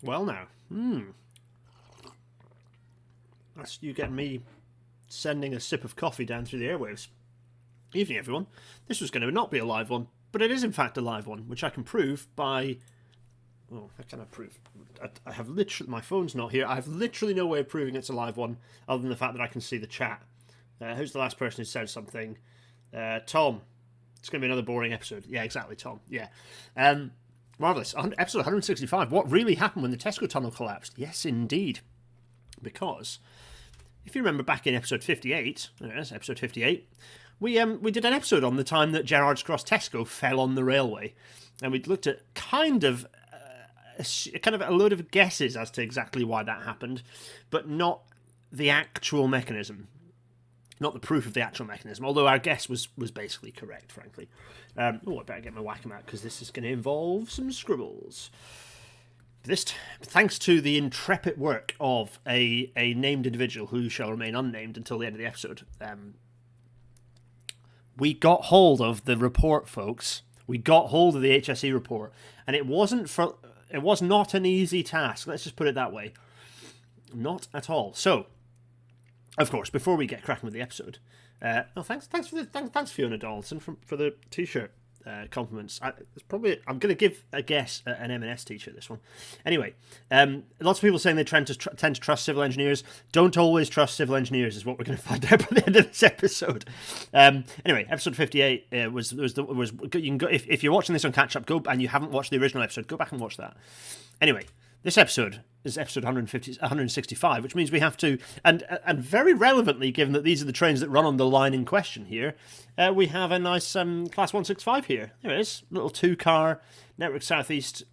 Well now. That's you getting me sending a sip of coffee down through the airwaves. Evening, everyone. This was going to not be a live one, but it is in fact a live one, which I can prove by... Oh, how can I prove? I have literally... My phone's not here. I have literally no way of proving it's a live one, other than the fact that I can see the chat. Who's the last person who said something? Tom. It's going to be another boring episode. Yeah, exactly, Tom. Yeah. Marvellous. Episode 165. What really happened when the Tesco tunnel collapsed? Yes, indeed. Because, if you remember back in episode 58, yes, episode 58, we did an episode on the time that Gerrards Cross Tesco fell on the railway. And we looked at kind of a load of guesses as to exactly why that happened, but not the actual mechanism. Not the proof of the actual mechanism, although our guess was basically correct, frankly. I better get my Wacom out, because this is going to involve some scribbles. Thanks to the intrepid work of a named individual who shall remain unnamed until the end of the episode, we got hold of the report, folks. We got hold of the HSE report, and it was not an easy task. Let's just put it that way. Not at all. So, of course, before we get cracking with the episode, thanks Fiona Donaldson for the t-shirt compliments. I'm going to give a guess at an M&S t-shirt, this one. Anyway, lots of people saying they tend to trust civil engineers. Don't always trust civil engineers is what we're going to find out by the end of this episode. Anyway, episode 58 was you can go if you're watching this on catch up, go and you haven't watched the original episode, go back and watch that. Anyway, this episode is episode 165, which means we have to, and very relevantly, given that these are the trains that run on the line in question here, we have a nice Class 165 here. There it is, little 2-car Network Southeast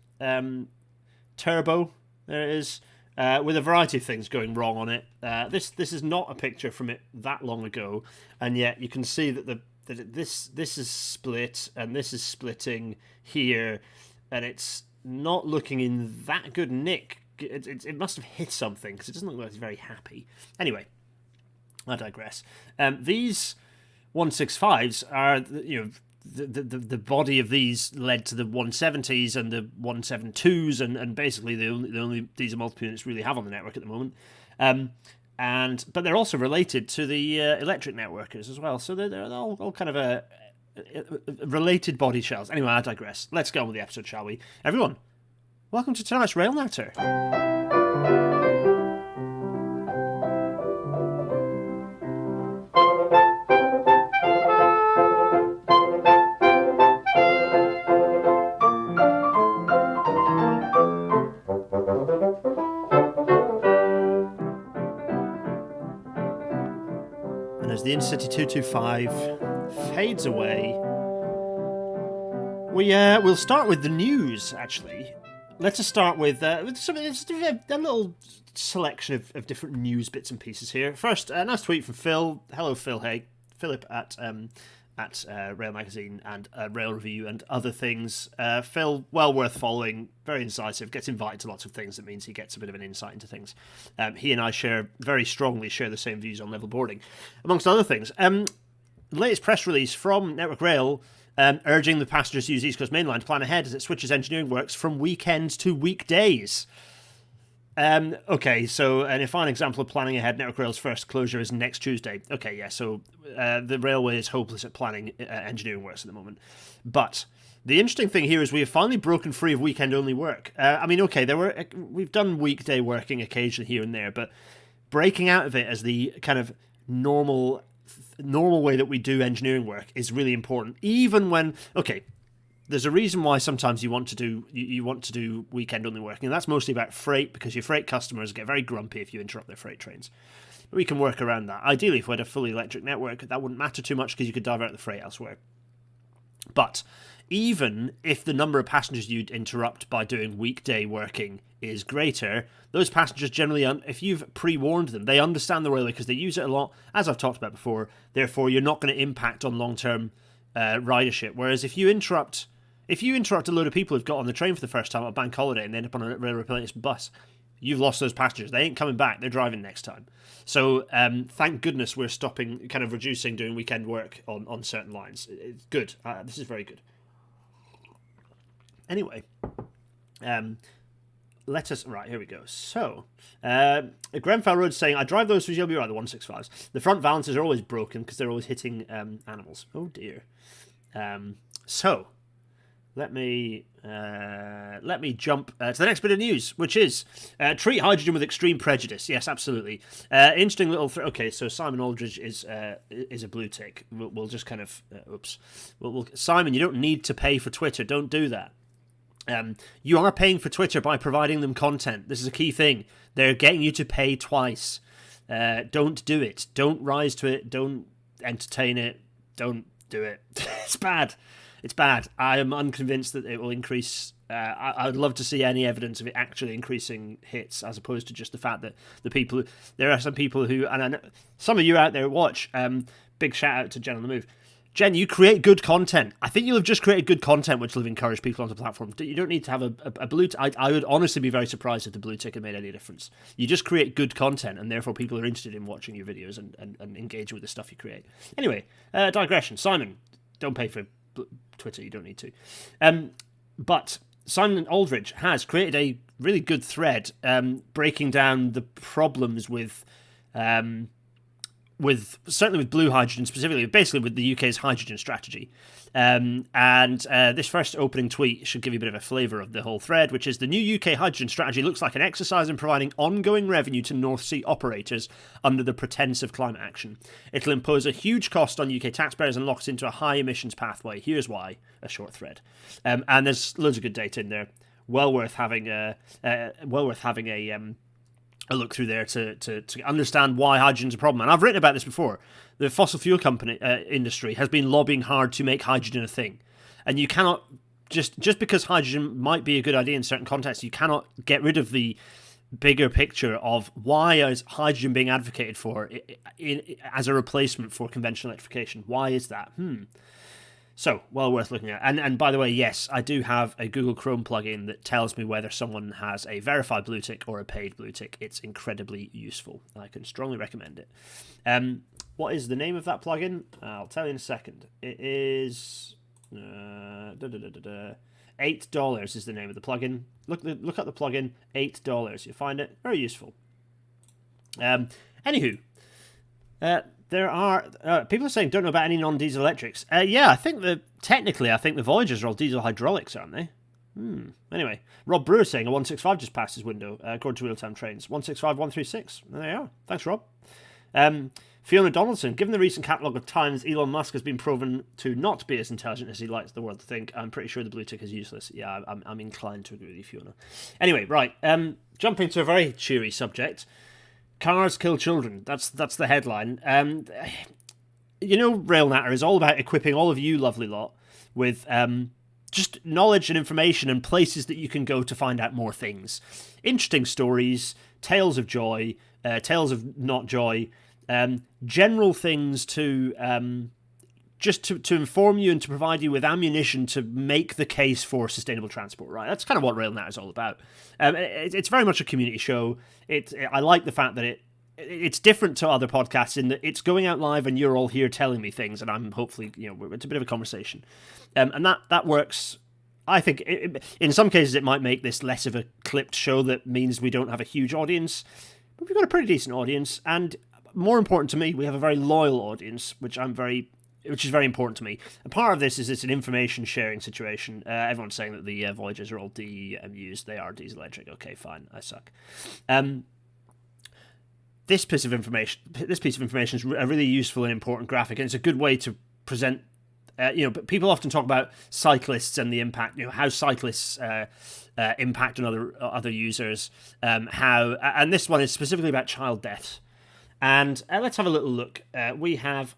turbo. There it is, with a variety of things going wrong on it. This is not a picture from it that long ago, and yet you can see that this is split, and this is splitting here, and it's not looking in that good nick. It must have hit something, because it doesn't look like it's very happy. Anyway, I digress. These 165s are, the body of these led to the 170s and the 172s, and basically the only diesel multiple units really have on the network at the moment. But they're also related to the electric networkers as well, so they're all kind of a related body shells. Anyway, I digress. Let's go on with the episode, shall we? Everyone, welcome to tonight's Rail Natter. And as the Intercity 225 fades away, we'll start with the news, actually. Let's just start with a little selection of different news bits and pieces here. First, a nice tweet from Phil. Hello, Phil. Hey, Philip at Rail Magazine and Rail Review and other things. Phil, well worth following, very incisive, gets invited to lots of things. That means he gets a bit of an insight into things. He and I very strongly share the same views on level boarding, amongst other things. Latest press release from Network Rail urging the passengers to use East Coast Main Line to plan ahead as it switches engineering works from weekends to weekdays. Okay, so a fine example of planning ahead, Network Rail's first closure is next Tuesday. Okay, yeah, so the railway is hopeless at planning engineering works at the moment. But the interesting thing here is we have finally broken free of weekend-only work. We've done weekday working occasionally here and there, but breaking out of it as the kind of normal way that we do engineering work is really important. Even when, there's a reason why sometimes you want to do weekend only working, and that's mostly about freight, because your freight customers get very grumpy if you interrupt their freight trains. But we can work around that. Ideally, if we had a fully electric network, that wouldn't matter too much because you could divert the freight elsewhere. But even if the number of passengers you'd interrupt by doing weekday working is greater, those passengers generally, if you've pre-warned them, they understand the railway because they use it a lot, as I've talked about before. Therefore, you're not going to impact on long-term ridership. Whereas if you interrupt a load of people who've got on the train for the first time on a bank holiday and they end up on a rail replacement bus, you've lost those passengers. They ain't coming back. They're driving next time. So thank goodness we're stopping, kind of reducing doing weekend work on certain lines. It's good. This is very good. Anyway, let us... Right, here we go. So, Grenfell Road saying, I drive those for GLB, right, the 165s. The front valances are always broken because they're always hitting animals. Oh, dear. So, let me jump to the next bit of news, which is treat hydrogen with extreme prejudice. Yes, absolutely. Interesting little... okay, so Simon Aldridge is a blue tick. We'll just kind of... oops. Simon, you don't need to pay for Twitter. Don't do that. You are paying for Twitter by providing them content. This is a key thing. They're getting you to pay twice. Don't do it. Don't rise to it. Don't entertain it. Don't do it. It's bad. It's bad. I am unconvinced that it will increase. I would love to see any evidence of it actually increasing hits, as opposed to just the fact that there are some people who, and I know, some of you out there watch. Big shout out to Jen on the Move. Jen, you create good content. I think you'll have just created good content, which will have encouraged people onto the platform. You don't need to have a blue tick. I would honestly be very surprised if the blue tick had made any difference. You just create good content, and therefore people are interested in watching your videos and engaging with the stuff you create. Anyway, digression. Simon, don't pay for Twitter. You don't need to. But Simon Aldridge has created a really good thread breaking down the problems with certainly with blue hydrogen specifically, basically with the UK's hydrogen strategy. And this first opening tweet should give you a bit of a flavour of the whole thread, which is: the new UK hydrogen strategy looks like an exercise in providing ongoing revenue to North Sea operators under the pretense of climate action. It'll impose a huge cost on UK taxpayers and locks into a high emissions pathway. Here's why. A short thread. And there's loads of good data in there. Well worth having a look through there to understand why hydrogen's a problem. And I've written about this before. The fossil fuel company industry has been lobbying hard to make hydrogen a thing. And you cannot, just because hydrogen might be a good idea in certain contexts, you cannot get rid of the bigger picture of why is hydrogen being advocated for as a replacement for conventional electrification. Why is that? So, well worth looking at. And by the way, yes, I do have a Google Chrome plugin that tells me whether someone has a verified blue tick or a paid blue tick. It's incredibly useful. I can strongly recommend it. What is the name of that plugin? I'll tell you in a second. It is... $8 is the name of the plugin. Look up the plugin, $8. You'll find it. Very useful. Anywho... there are people are saying don't know about any non-diesel electrics. Yeah, I think the Voyagers are all diesel hydraulics, aren't they? Anyway, Rob Brewer saying a 165 just passed his window, according to real-time trains. 165, 136. There they are. Thanks, Rob. Fiona Donaldson, given the recent catalogue of times Elon Musk has been proven to not be as intelligent as he likes the world to think, I'm pretty sure the blue tick is useless. Yeah, I'm inclined to agree with you, Fiona. Anyway, right. Jumping to a very cheery subject. Cars kill children. That's the headline. Rail Natter is all about equipping all of you lovely lot with just knowledge and information and places that you can go to find out more things. Interesting stories, tales of joy, tales of not joy, general things to just to inform you and to provide you with ammunition to make the case for sustainable transport, right? That's kind of what Rail Natter is all about. It's very much a community show. I like the fact that it's different to other podcasts in that it's going out live and you're all here telling me things, and I'm hopefully, it's a bit of a conversation. And that works. I think in some cases it might make this less of a clipped show that means we don't have a huge audience, but we've got a pretty decent audience, and more important to me, we have a very loyal audience, which is very important to me. And part of this is it's an information sharing situation. Everyone's saying that the Voyagers are all DMUs. They are diesel electric. Okay, fine. I suck. This piece of information is a really useful and important graphic, and it's a good way to present. People often talk about cyclists and the impact. How cyclists impact on other users. And this one is specifically about child deaths. And let's have a little look. We have.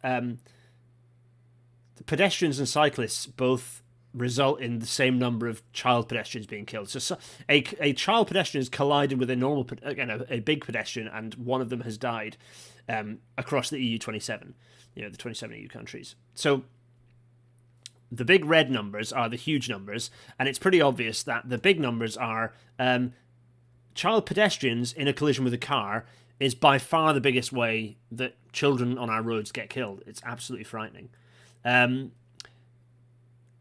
Pedestrians and cyclists both result in the same number of child pedestrians being killed. So a child pedestrian has collided with a big pedestrian, and one of them has died across the EU 27, the 27 EU countries. So the big red numbers are the huge numbers, and it's pretty obvious that the big numbers are child pedestrians in a collision with a car is by far the biggest way that children on our roads get killed. It's absolutely frightening.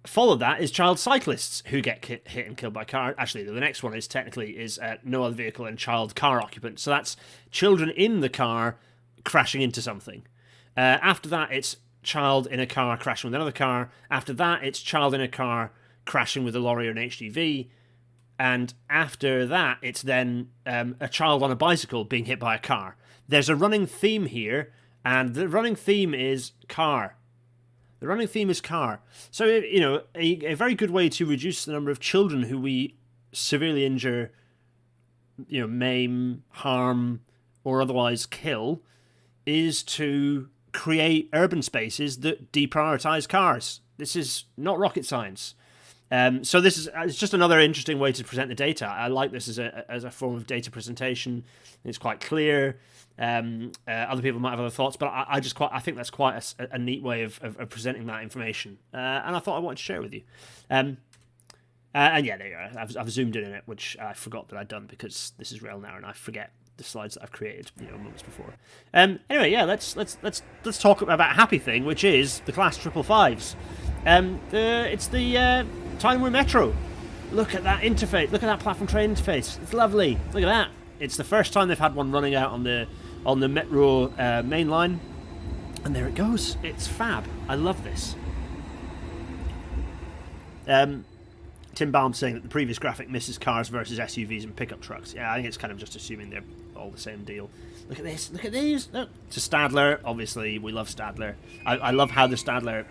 Followed that is child cyclists who get hit and killed by car. Actually, the next one is technically no other vehicle and child car occupant. So that's children in the car crashing into something. After that, it's child in a car crashing with another car. After that, it's child in a car crashing with a lorry or an HGV. And after that, it's then a child on a bicycle being hit by a car. There's a running theme here, and the running theme is car. The running theme is car. So, a very good way to reduce the number of children who we severely injure, maim, harm, or otherwise kill is to create urban spaces that deprioritize cars. This is not rocket science. So this is it's just another interesting way to present the data. I like this as a form of data presentation. It's quite clear. Other people might have other thoughts, but I think that's quite a neat way of presenting that information. And I thought I wanted to share with you. And yeah, there you are. I've zoomed in it, which I forgot that I'd done because this is Rail now, and I forget the slides that I've created, moments before. Anyway, yeah, let's talk about a happy thing, which is the Class 555s. It's the Tyne Metro. Look at that interface. Look at that platform train interface. It's lovely. Look at that. It's the first time they've had one running out on the Metro main line, and there it goes. It's fab. I love this. Tim Baum saying that the previous graphic misses cars versus SUVs and pickup trucks. Yeah, I think it's kind of just assuming they're all the same deal. Look at this. Look at these. Look. To Stadler, obviously, we love Stadler. I love how the Stadler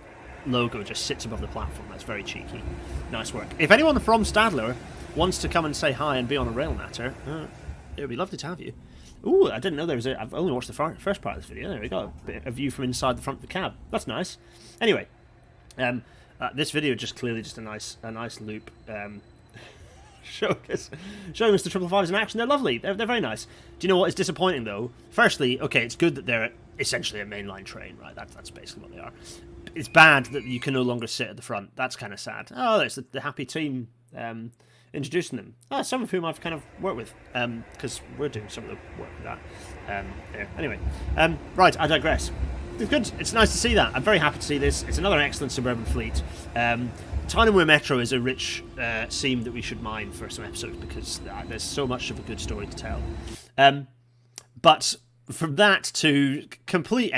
logo just sits above the platform. That's very cheeky. Nice work. If anyone from Stadler wants to come and say hi and be on a Rail Natter, it would be lovely to have you. Ooh, I didn't know there was I've only watched the first part of this video. There we go. A view from inside the front of the cab. That's nice. Anyway, this video just clearly just a nice loop showing us the 555s in action. They're lovely. They're very nice. Do you know what is disappointing though? Firstly, okay, it's good that they're essentially a mainline train, right? That's basically what they are. It's bad that you can no longer sit at the front. That's kind of sad. Oh, there's the happy team introducing them. Some of whom I've kind of worked with because we're doing some of the work with that. There. Anyway, right, I digress. It's good. It's nice to see that. I'm very happy to see this. It's another excellent suburban fleet. Tyne Metro is a rich seam that we should mine for some episodes because there's so much of a good story to tell. But from that to complete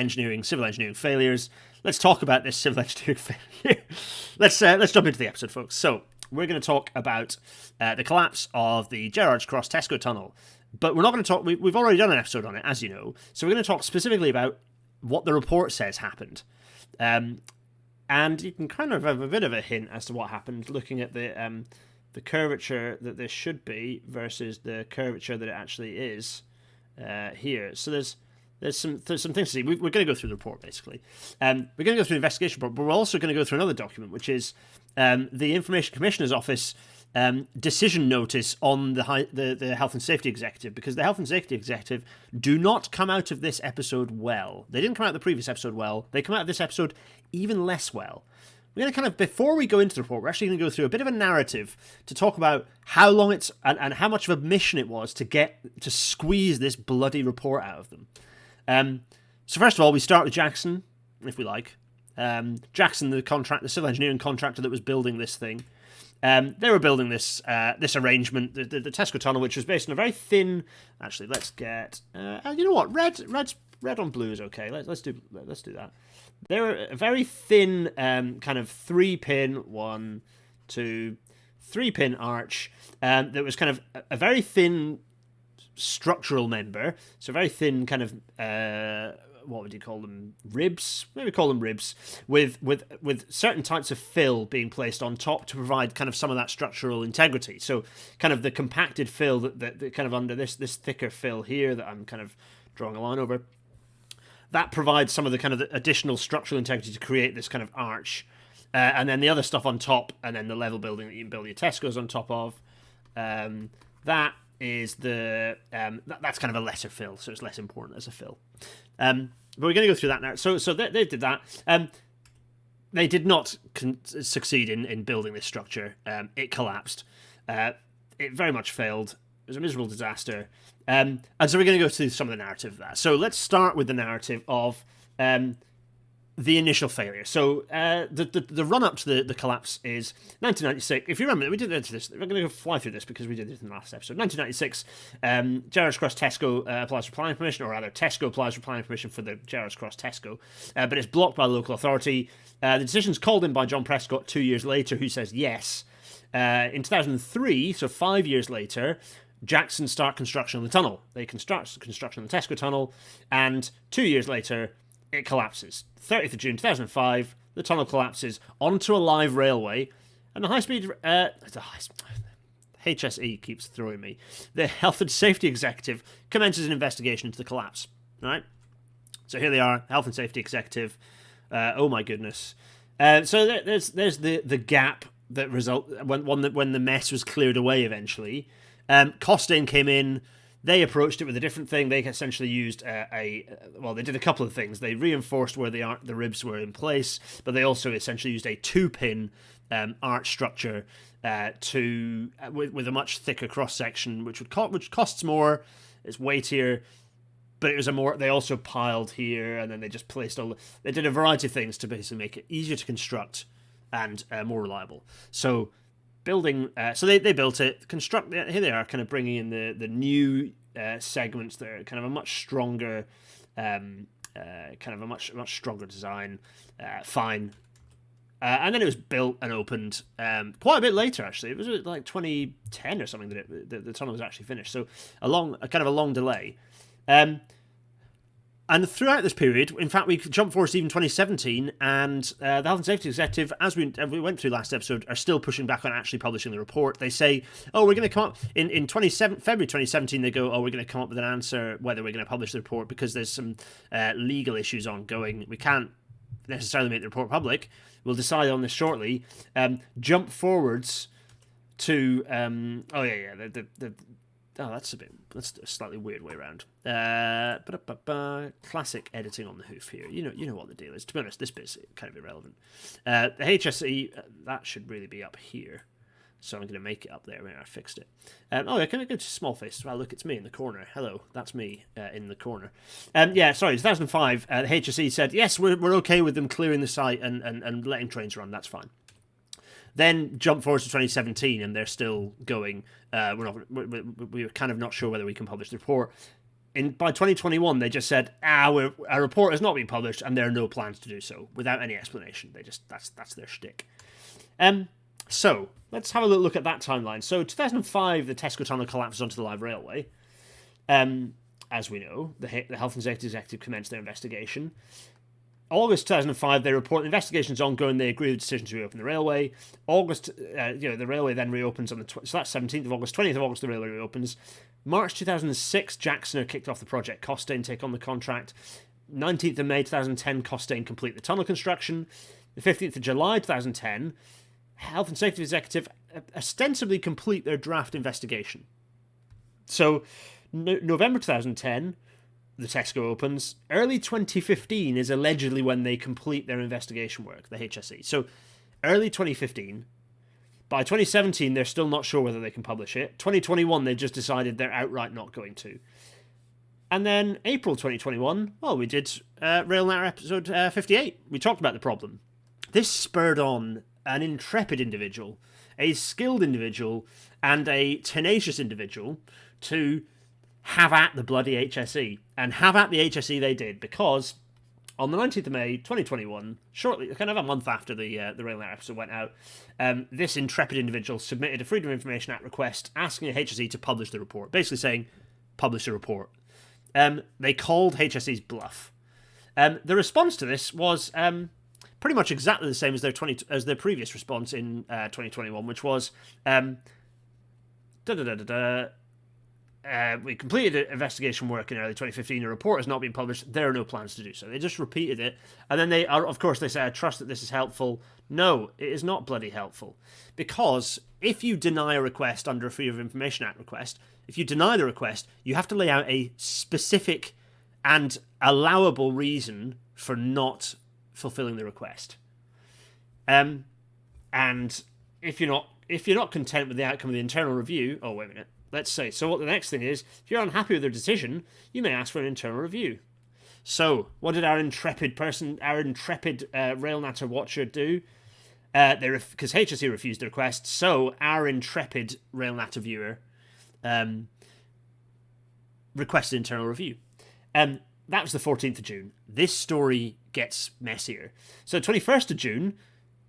civil engineering failures, let's talk about this civil engineering failure. Let's jump into the episode, folks. So we're going to talk about the collapse of the Gerrards Cross Tesco tunnel, but we're not going to talk. We've already done an episode on it, as you know. So we're going to talk specifically about what the report says happened, and you can kind of have a bit of a hint as to what happened, looking at the curvature that this should be versus the curvature that it actually is here. So there's some things to see. We're going to go through the report, basically. We're going to go through the investigation report, but we're also going to go through another document, which is the Information Commissioner's Office decision notice on the Health and Safety Executive, because the Health and Safety Executive do not come out of this episode well. They didn't come out of the previous episode well. They come out of this episode even less well. We're going to kind of, before we go into the report, we're actually going to go through a bit of a narrative to talk about how long it's, and how much of a mission it was to squeeze this bloody report out of them. So first of all, we start with Jackson, if we like. Jackson, the civil engineering contractor that was building this thing. They were building this arrangement, the Tesco tunnel, which was based on a very thin. Actually, let's get. You know what? Red on blue is okay. Let's do that. They were a very thin kind of 3-pin 1, 2, 3-pin arch that was kind of a very thin structural member. So very thin kind of what would you call them? Ribs? Maybe call them ribs with certain types of fill being placed on top to provide kind of some of that structural integrity. So kind of the compacted fill that kind of under this thicker fill here that I'm kind of drawing a line over, that provides some of the kind of additional structural integrity to create this kind of arch. And then the other stuff on top, and then the level building that you can build your Tesco's on top of. That is that's kind of a lesser fill, so it's less important as a fill. But we're going to go through that now. So they did that. They did not succeed in building this structure. It collapsed. It very much failed. It was a miserable disaster. And so we're going to go through some of the narrative of that. So let's start with the narrative of the initial failure. So the run up to the collapse is 1996. If you remember, we did this. We're going to fly through this because we did this in the last episode. 1996, Gerrards Cross Tesco applies for planning permission, or rather, Tesco applies for planning permission for the Gerrards Cross Tesco, but it's blocked by the local authority. The decision's called in by John Prescott 2 years later, who says yes. In 2003, so 5 years later, Jackson start construction on the tunnel. They construct construction on the Tesco tunnel, and 2 years later, it collapses. 30th of June 2005, the tunnel collapses onto a live railway, and the high-speed... HSE keeps throwing me. The Health and Safety Executive commences an investigation into the collapse. All right? So here they are, Health and Safety Executive. Oh my goodness. So there's the gap that when the mess was cleared away eventually. Costain came in. They approached it with a different thing. They essentially used they did a couple of things. They reinforced where the ribs were in place, but they also essentially used a 2-pin arch structure with a much thicker cross section, which costs more. It's weightier, but it was They also piled here, and then they just placed They did a variety of things to basically make it easier to construct and more reliable. So. So they built it. Here they are, kind of bringing in the new segments that are kind of a much stronger, much stronger design. Fine, and then it was built and opened quite a bit later. Actually, it was like 2010 or something that the tunnel was actually finished. So a long delay. And throughout this period, in fact, we jump forward to even 2017, and the Health and Safety Executive, as we went through last episode, are still pushing back on actually publishing the report. They say, we're going to come up, in February 2017, they go, we're going to come up with an answer whether we're going to publish the report because there's some legal issues ongoing. We can't necessarily make the report public. We'll decide on this shortly. Jump forwards to, that's a slightly weird way around. Classic editing on the hoof here. You know what the deal is. To be honest, this bit's kind of irrelevant. The HSE, that should really be up here. So I'm going to make it up there. I fixed it. Can I go to small face as well? Look, it's me in the corner. Hello, that's me in the corner. 2005, the HSE said, yes, we're okay with them clearing the site and letting trains run. That's fine. Then jump forward to 2017, and they're still going. We're kind of not sure whether we can publish the report. By 2021, they just said, our report has not been published, and there are no plans to do so, without any explanation. That's their shtick. So let's have a little look at that timeline. So 2005, the Tesco tunnel collapses onto the live railway. As we know, the Health and Safety Executive commenced their investigation. August 2005, they report the investigation is ongoing. They agree with the decision to reopen the railway. The railway then reopens on so that's 17th of August. 20th of August, the railway reopens. March 2006, Jackson kicked off the project. Costain take on the contract. 19th of May 2010, Costain complete the tunnel construction. The 15th of July 2010, Health and Safety Executive ostensibly complete their draft investigation. So, November 2010. The Tesco opens. Early 2015 is allegedly when they complete their investigation work, the HSE. So, early 2015. By 2017, they're still not sure whether they can publish it. 2021, they just decided they're outright not going to. And then April 2021, we did RailNet episode 58. We talked about the problem. This spurred on an intrepid individual, a skilled individual, and a tenacious individual to have at the bloody HSE. And have at the HSE they did, because on the 19th of May 2021, shortly, kind of a month after the RailNet episode went out, this intrepid individual submitted a Freedom of Information Act request asking the HSE to publish the report, basically saying, publish a report. They called HSE's bluff. The response to this was pretty much exactly the same as their previous response in 2021, which was, we completed investigation work in early 2015. A report has not been published. There are no plans to do so. They just repeated it. And then they say, I trust that this is helpful. No, it is not bloody helpful. Because if you deny a request under a Freedom of Information Act request, if you deny the request, you have to lay out a specific and allowable reason for not fulfilling the request. And if you're not content with the outcome of the internal review, wait a minute. Let's say. So what the next thing is, if you're unhappy with their decision, you may ask for an internal review. So, what did our intrepid Rail Natter watcher do? Because HSE refused the request, so our intrepid Rail Natter viewer requested internal review. That was the 14th of June. This story gets messier. So 21st of June,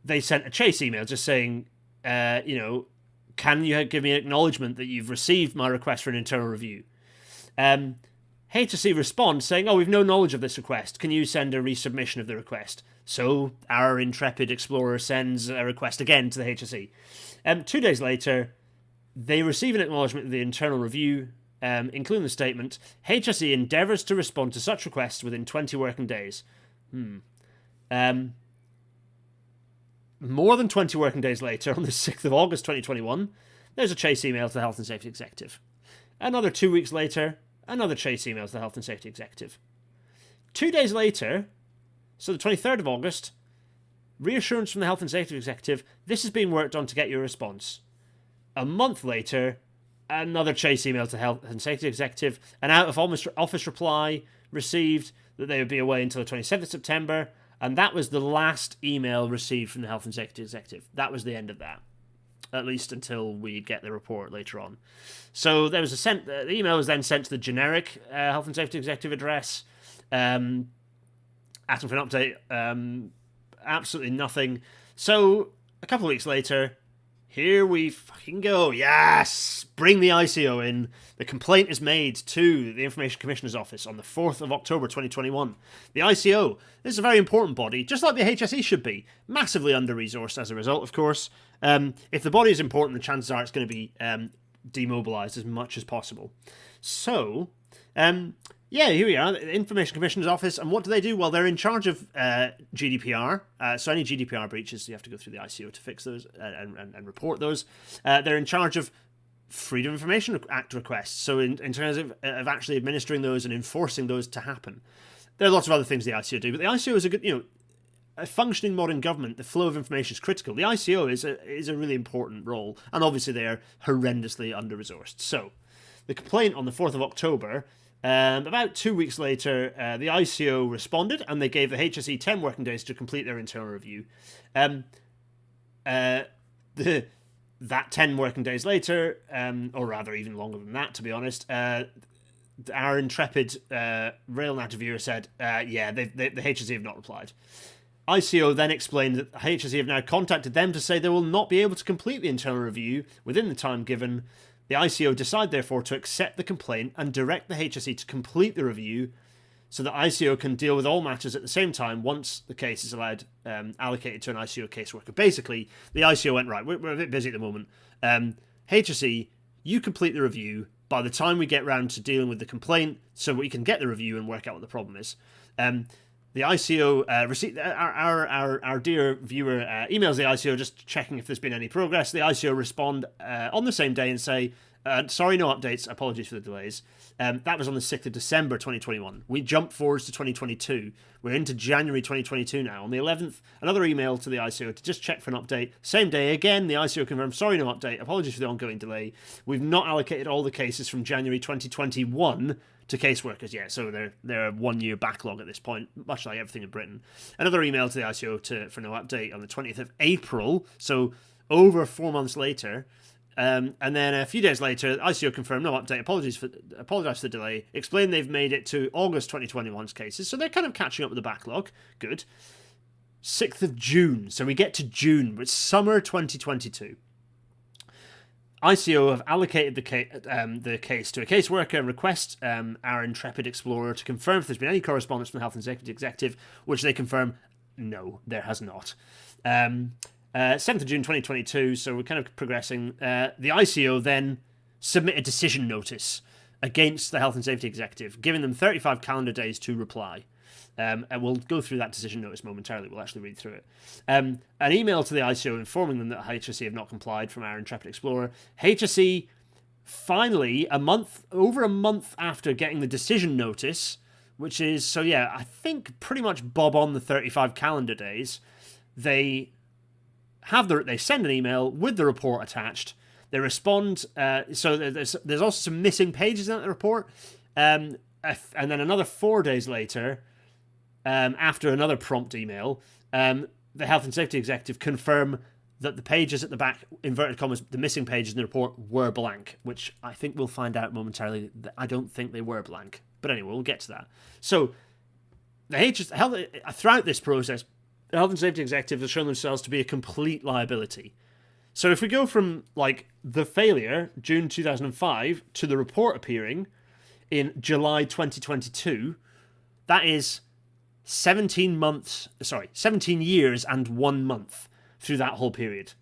they sent a chase email just saying, can you give me an acknowledgement that you've received my request for an internal review? HSE responds saying, we've no knowledge of this request. Can you send a resubmission of the request? So our intrepid explorer sends a request again to the HSE. 2 days later, they receive an acknowledgement of the internal review, including the statement, HSE endeavours to respond to such requests within 20 working days. More than 20 working days later, on the 6th of August 2021, there's a chase email to the Health and Safety Executive. Another 2 weeks later, another chase email to the Health and Safety Executive. 2 days later, so the 23rd of August, reassurance from the Health and Safety Executive, this is being worked on to get your response. A month later, another chase email to the Health and Safety Executive, an out-of-office reply received that they would be away until the 27th of September, and that was the last email received from the Health and Safety Executive. That was the end of that, at least until we get the report later on. So there was the email was then sent to the generic Health and Safety Executive address, asking for an update. Absolutely nothing. So a couple of weeks later, here we fucking go. Yes! Bring the ICO in. The complaint is made to the Information Commissioner's Office on the 4th of October 2021. The ICO, this is a very important body, just like the HSE should be. Massively under-resourced as a result, of course. If the body is important, the chances are it's going to be demobilised as much as possible. So, here we are, the Information Commissioner's Office, and what do? Well, they're in charge of GDPR, so any GDPR breaches, you have to go through the ICO to fix those and report those. They're in charge of Freedom of Information Act requests, so in terms of actually administering those and enforcing those to happen. There are lots of other things the ICO do, but the ICO is a good, a functioning modern government, the flow of information is critical. The ICO is a really important role, and obviously they are horrendously under-resourced. So, the complaint on the 4th of October... about 2 weeks later, the ICO responded, and they gave the HSE 10 working days to complete their internal review. That 10 working days later, or rather even longer than that, to be honest, our intrepid Rail Natter viewer said, the HSE have not replied. ICO then explained that the HSE have now contacted them to say they will not be able to complete the internal review within the time given. The ICO decide, therefore, to accept the complaint and direct the HSE to complete the review so that ICO can deal with all matters at the same time once the case is allocated to an ICO caseworker. Basically, the ICO went, right, we're a bit busy at the moment. HSE, you complete the review by the time we get round to dealing with the complaint so we can get the review and work out what the problem is. The ICO received our dear viewer emails the ICO just checking if there's been any progress. The ICO respond on the same day and say, sorry, no updates, apologies for the delays. That was on the 6th of December 2021. We jump forwards to 2022. We're into January 2022 now. On the 11th, another email to the ICO to just check for an update. Same day, again, the ICO confirmed, sorry, no update, apologies for the ongoing delay. We've not allocated all the cases from January 2021 to caseworkers yet, so they're a 1 year backlog at this point, much like everything in Britain. Another email to the ICO for no update on the 20th of April, so over 4 months later. And then a few days later, ICO confirmed no update, apologised for the delay, explained they've made it to August 2021's cases, so they're kind of catching up with the backlog. Good. 6th of June, so we get to June, it's summer 2022. ICO have allocated the case to a caseworker and request our intrepid explorer to confirm if there's been any correspondence from the Health and Safety Executive, which they confirm, no, there has not. 7th of June 2022, so we're kind of progressing. The ICO then submit a decision notice against the Health and Safety Executive, giving them 35 calendar days to reply. And we'll go through that decision notice momentarily. We'll actually read through it. An email to the ICO informing them that HSE have not complied from our intrepid explorer. HSE finally, over a month after getting the decision notice, which is, I think pretty much bob on the 35 calendar days, they send an email with the report attached. They respond. So there's also some missing pages in that report. and then another 4 days later, after another prompt email, the health and safety executive confirmed that the pages at the back, inverted commas, the missing pages in the report were blank, which I think we'll find out momentarily that I don't think they were blank. But anyway, we'll get to that. So, throughout this process, the health and safety executive has shown themselves to be a complete liability. So if we go from, like, the failure, June 2005, to the report appearing in July 2022, that is 17 years and 1 month through that whole period.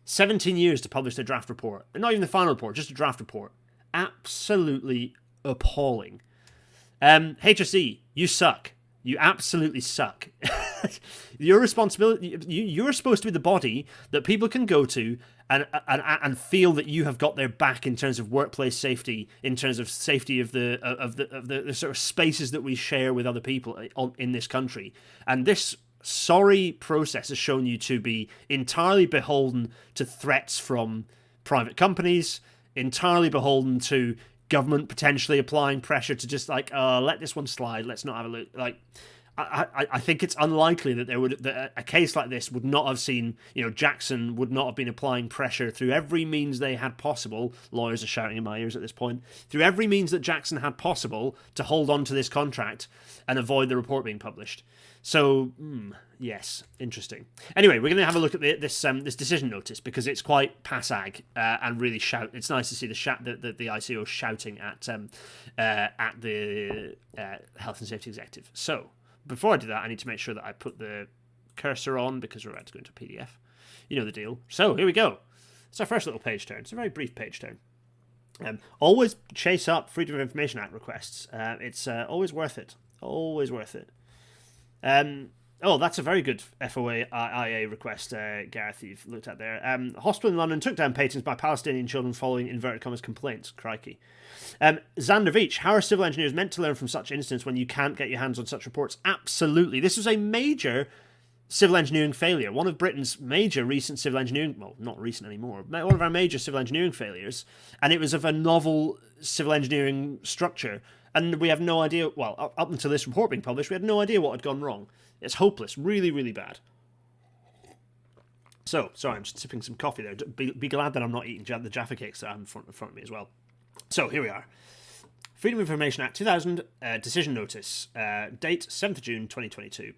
17 years to publish the draft report. And not even the final report, just a draft report. Absolutely appalling. HSE, you suck. You absolutely suck. Your responsibility. You're supposed to be the body that people can go to and feel that you have got their back in terms of workplace safety, in terms of safety of the sort of spaces that we share with other people in this country. And this sorry process has shown you to be entirely beholden to threats from private companies, entirely beholden to government potentially applying pressure to just like, let this one slide, let's not have a look. Like, I think it's unlikely that a case like this would not have seen, Jackson would not have been applying pressure through every means they had possible. Lawyers are shouting in my ears at this point. Through every means that Jackson had possible to hold on to this contract and avoid the report being published. So, yes, interesting. Anyway, we're going to have a look at this decision notice because it's quite passag and really shout. It's nice to see the ICO shouting at the health and safety executive. So, before I do that, I need to make sure that I put the cursor on because we're about to go into PDF. You know the deal. So, here we go. It's our first little page turn. It's a very brief page turn. Always chase up Freedom of Information Act requests. It's always worth it. Always worth it. That's a very good FOIA request, Gareth, you've looked at there. Hospital in London took down patents by Palestinian children following inverted commas complaints. Crikey. Xander Veach, how are civil engineers meant to learn from such incidents when you can't get your hands on such reports? Absolutely. This was a major civil engineering failure. One of Britain's major recent civil engineering, well, not recent anymore, one of our major civil engineering failures, and it was of a novel civil engineering structure. And we have no idea, well, up until this report being published, we had no idea what had gone wrong. It's hopeless. Really, really bad. So, sorry, I'm just sipping some coffee there. Be glad that I'm not eating the Jaffa cakes that I have in front of me as well. So, here we are. Freedom of Information Act 2000, decision notice, date 7th of June 2022.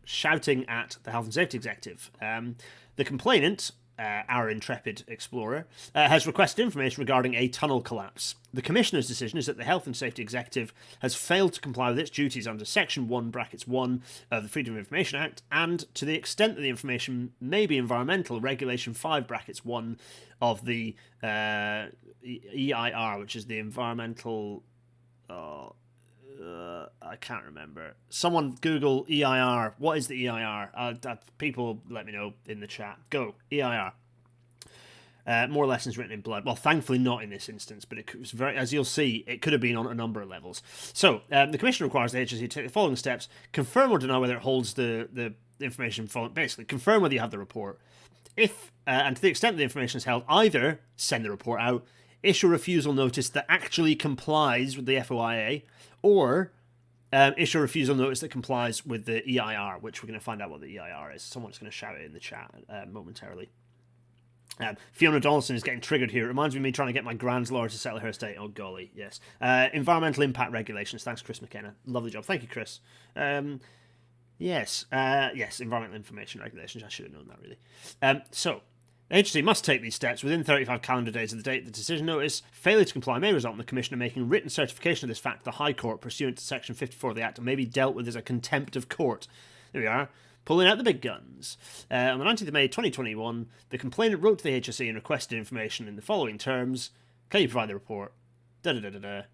Shouting at the Health and Safety Executive. The complainant, our intrepid explorer, has requested information regarding a tunnel collapse. The Commissioner's decision is that the Health and Safety Executive has failed to comply with its duties under Section 1, brackets 1 of the Freedom of Information Act, and to the extent that the information may be environmental, Regulation 5, brackets 1 of the EIR, which is the Environmental... I can't remember. Someone Google EIR. What is the EIR? People let me know in the chat. Go. EIR. More lessons written in blood. Well, thankfully not in this instance, but it was very, as you'll see, it could have been on a number of levels. So, the Commission requires the HSE to take the following steps. Confirm or deny whether it holds the information. Basically, confirm whether you have the report. If, and to the extent the information is held, either send the report out, issue a refusal notice that actually complies with the FOIA, or issue a refusal notice that complies with the EIR, which we're going to find out what the EIR is. Someone's going to shout it in the chat momentarily. Fiona Donaldson is getting triggered here. It reminds me of me trying to get my grand's lawyer to settle her estate. Oh, golly, yes. Environmental impact regulations. Thanks, Chris McKenna. Lovely job. Thank you, Chris. Yes, environmental information regulations. I should have known that, really. So, the agency must take these steps within 35 calendar days of the date of the decision notice. Failure to comply may result in the Commissioner making written certification of this fact to the High Court pursuant to Section 54 of the Act and may be dealt with as a contempt of court. There we are. Pulling out the big guns. On the 19th of May 2021, the complainant wrote to the HSE and requested information in the following terms. Can you provide the report? Marvellous.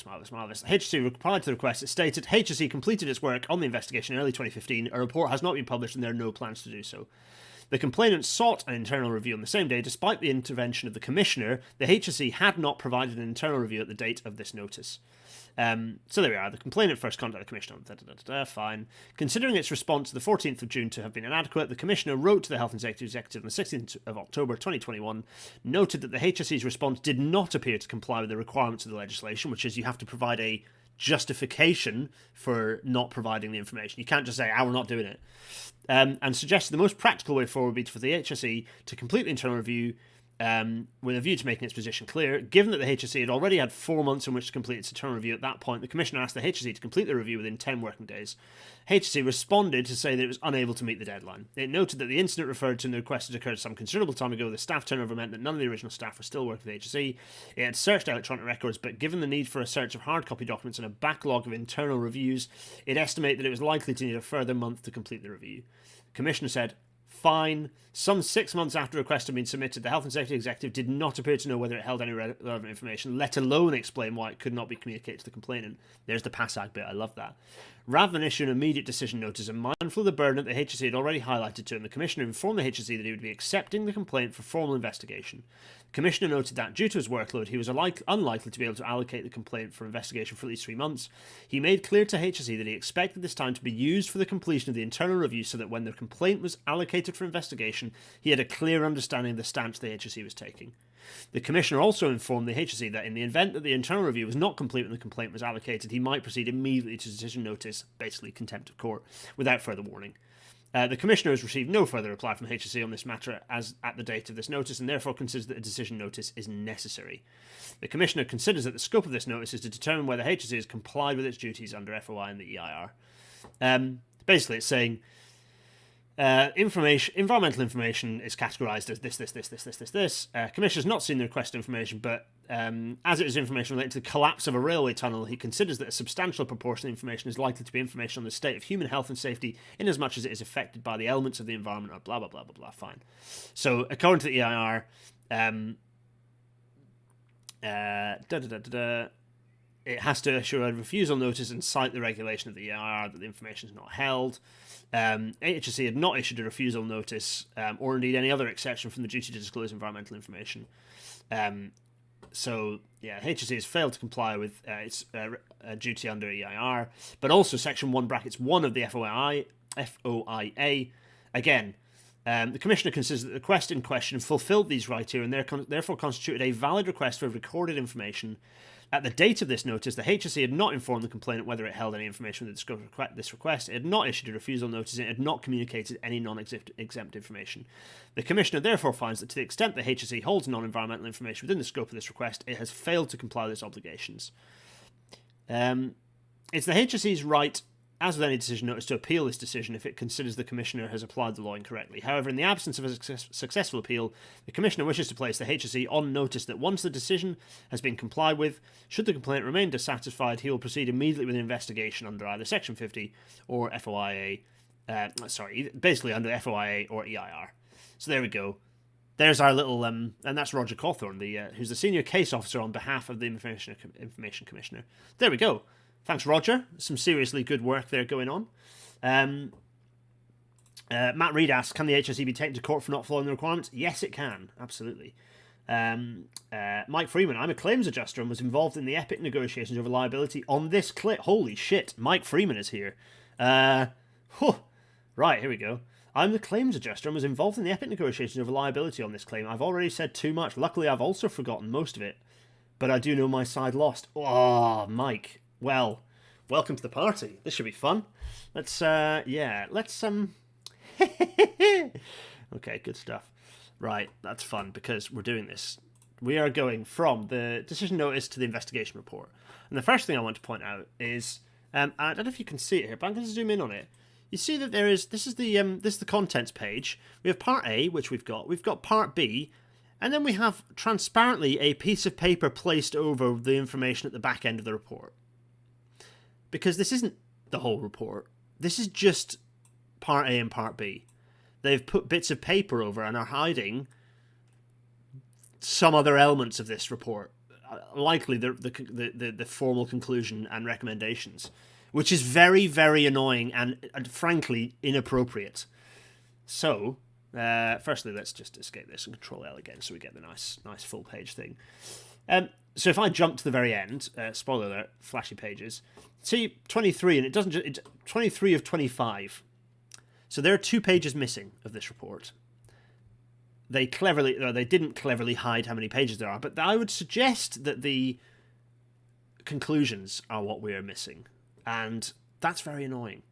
HSE replied to the request. It stated, HSE completed its work on the investigation in early 2015. A report has not been published and there are no plans to do so. The complainant sought an internal review on the same day. Despite the intervention of the Commissioner, the HSE had not provided an internal review at the date of this notice. So there we are. The complainant first contacted the Commissioner. Fine. Considering its response to the 14th of June to have been inadequate, the Commissioner wrote to the Health and Safety Executive on the 16th of October 2021, noted that the HSE's response did not appear to comply with the requirements of the legislation, which is you have to provide a justification for not providing the information. You can't just say, we're not doing it. And suggested the most practical way forward would be for the HSE to complete the internal review with a view to making its position clear. Given that the HSE had already had 4 months in which to complete its internal review at that point, the Commissioner asked the HSE to complete the review within 10 working days. HSE responded to say that it was unable to meet the deadline. It noted that the incident referred to in the request had occurred some considerable time ago. The staff turnover meant that none of the original staff were still working with the HSE. It had searched electronic records, but given the need for a search of hard copy documents and a backlog of internal reviews, it estimated that it was likely to need a further month to complete the review. The Commissioner said, fine. Some 6 months after the request had been submitted, the Health and Safety Executive did not appear to know whether it held any relevant information, let alone explain why it could not be communicated to the complainant. There's the PASAG bit, I love that. Rather than issue an immediate decision notice and mindful of the burden that the HSE had already highlighted to him, the Commissioner informed the HSE that he would be accepting the complaint for formal investigation. The Commissioner noted that, due to his workload, he was unlikely to be able to allocate the complaint for investigation for at least 3 months. He made clear to HSE that he expected this time to be used for the completion of the internal review so that when the complaint was allocated for investigation, he had a clear understanding of the stance the HSE was taking. The Commissioner also informed the HSE that in the event that the internal review was not complete when the complaint was allocated, he might proceed immediately to decision notice, basically contempt of court, without further warning. The Commissioner has received no further reply from the HSE on this matter as at the date of this notice, and therefore considers that a decision notice is necessary. The Commissioner considers that the scope of this notice is to determine whether HSE has complied with its duties under FOI and the EIR. Basically, it's saying environmental information is categorised as this. Commissioner's not seen the requested information, but as it is information related to the collapse of a railway tunnel, he considers that a substantial proportion of information is likely to be information on the state of human health and safety, in as much as it is affected by the elements of the environment, or blah, blah, blah, blah, blah. Fine. So, according to the EIR, it has to issue a refusal notice and cite the regulation of the EIR that the information is not held. HSE had not issued a refusal notice or indeed any other exception from the duty to disclose environmental information. So, HSE has failed to comply with its duty under EIR, but also Section 1 brackets 1 of the FOIA. Again, the Commissioner considers that the request in question fulfilled these criteria and therefore constituted a valid request for recorded information. At the date of this notice, the HSE had not informed the complainant whether it held any information with the scope of this request. It had not issued a refusal notice, and it had not communicated any non-exempt information. The Commissioner therefore finds that to the extent the HSE holds non-environmental information within the scope of this request, it has failed to comply with its obligations. It's the HSE's right, as with any decision notice, to appeal this decision if it considers the Commissioner has applied the law incorrectly. However, in the absence of a successful appeal, the Commissioner wishes to place the HSE on notice that once the decision has been complied with, should the complaint remain dissatisfied, he will proceed immediately with an investigation under either Section 50 or FOIA, basically under FOIA or EIR. So there we go. There's our little, and that's Roger Cawthorne, who's the Senior Case Officer on behalf of the Information Commissioner. There we go. Thanks, Roger. Some seriously good work there going on. Matt Reed asks, can the HSE be taken to court for not following the requirements? Yes, it can. Absolutely. Mike Freeman, I'm a claims adjuster and was involved in the epic negotiations over liability on this clip. Holy shit, Mike Freeman is here. Right, here we go. I'm the claims adjuster and was involved in the epic negotiations over liability on this claim. I've already said too much. Luckily, I've also forgotten most of it. But I do know my side lost. Oh, Mike. Well, welcome to the party. This should be fun. Let's. Okay, good stuff. Right, that's fun because we're doing this. We are going from the decision notice to the investigation report. And the first thing I want to point out is, I don't know if you can see it here, but I'm going to zoom in on it. You see that this is the contents page. We have part A, which we've got part B, and then we have transparently a piece of paper placed over the information at the back end of the report. Because this isn't the whole report. This is just part A and part B. They've put bits of paper over and are hiding some other elements of this report. Likely the formal conclusion and recommendations. Which is very, very annoying and frankly inappropriate. So, firstly, let's just escape this and Control L again so we get the nice full page thing. So if I jump to the very end, spoiler alert, flashy pages, see 23, and it doesn't just, it's 23 of 25. So there are 2 pages missing of this report. They didn't cleverly hide how many pages there are, but I would suggest that the conclusions are what we are missing, and that's very annoying.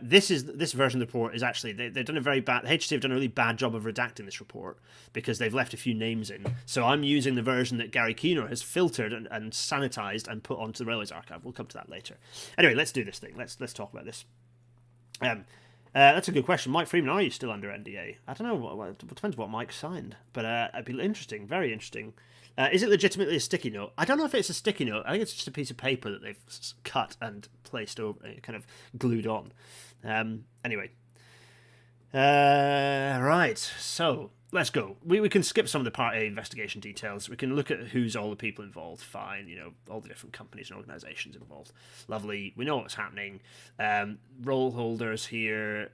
This version of the report is actually they've done a very bad. The HSC have done a really bad job of redacting this report because they've left a few names in. So I'm using the version that Gary Keener has filtered and sanitized and put onto the Railways Archive. We'll come to that later. Anyway, let's do this thing. Let's talk about this. That's a good question. Mike Freeman, are you still under NDA? I don't know. It depends what Mike signed, but it'd be interesting, very interesting. Is it legitimately a sticky note? I don't know if it's a sticky note. I think it's just a piece of paper that they've cut and placed over, kind of glued on. Anyway. Right, so let's go. We can skip some of the Part A investigation details. We can look at who's all the people involved. Fine, all the different companies and organisations involved. Lovely. We know what's happening. Role holders here.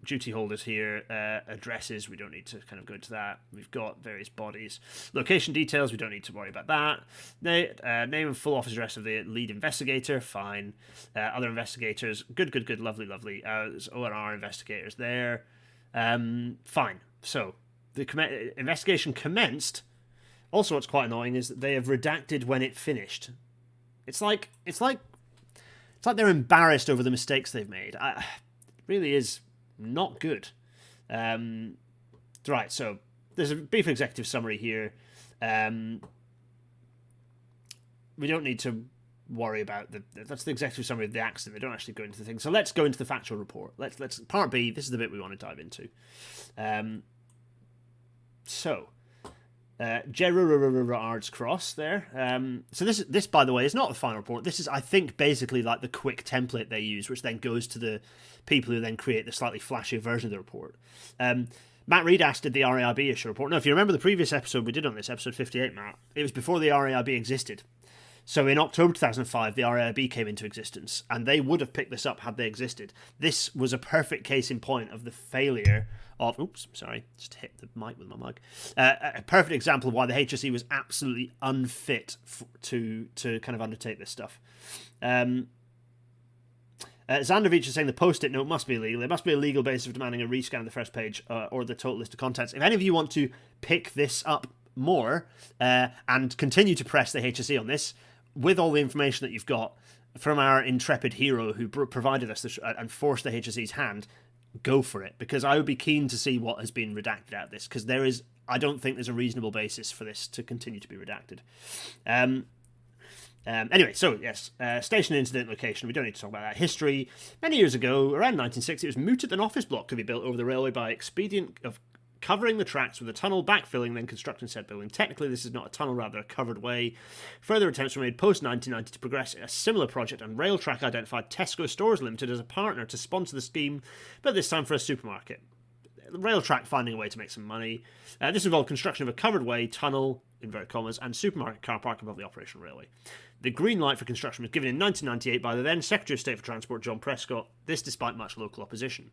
Duty holders here. Addresses. We don't need to kind of go into that. We've got various bodies. Location details. We don't need to worry about that. Name and full office address of the lead investigator. Fine. Other investigators. Good. Lovely. There's ONR investigators there. Fine. So the investigation commenced. Also, what's quite annoying is that they have redacted when it finished. It's like they're embarrassed over the mistakes they've made. It really is not good. Right, so there's a brief executive summary here. We don't need to worry about that's the executive summary of the accident. They don't actually go into the thing. So let's go into the factual report. Let's Part B. This is the bit we want to dive into. Gerrards Cross there. So this, by the way, is not the final report. This is, I think, basically like the quick template they use, which then goes to the people who then create the slightly flashier version of the report. Matt Reedash did the RAIB issue report. Now, if you remember the previous episode we did on this, episode 58, Matt, it was before the RAIB existed. So in October 2005, the RAIB came into existence, and they would have picked this up had they existed. This was a perfect case in point of the failure of... Oops, sorry, just hit the mic with my mug. A perfect example of why the HSE was absolutely unfit to kind of undertake this stuff. Zandovic is saying the post-it note must be illegal. There must be a legal basis for demanding a rescan of the first page or the total list of contents. If any of you want to pick this up more and continue to press the HSE on this, with all the information that you've got from our intrepid hero who provided us this, and forced the HSE's hand, go for it, because I would be keen to see what has been redacted out of this, because I don't think there's a reasonable basis for this to continue to be redacted. Anyway, so yes, station incident location, we don't need to talk about that. History, many years ago, around 1960, it was mooted an office block to be built over the railway by expedient of covering the tracks with a tunnel, backfilling, then constructing said building. Technically, this is not a tunnel, rather a covered way. Further attempts were made post-1990 to progress a similar project, and Railtrack identified Tesco Stores Limited as a partner to sponsor the scheme, but this time for a supermarket. Railtrack finding a way to make some money. This involved construction of a covered way, tunnel, inverted commas, and supermarket car park above the operational railway. The green light for construction was given in 1998 by the then Secretary of State for Transport, John Prescott, this despite much local opposition.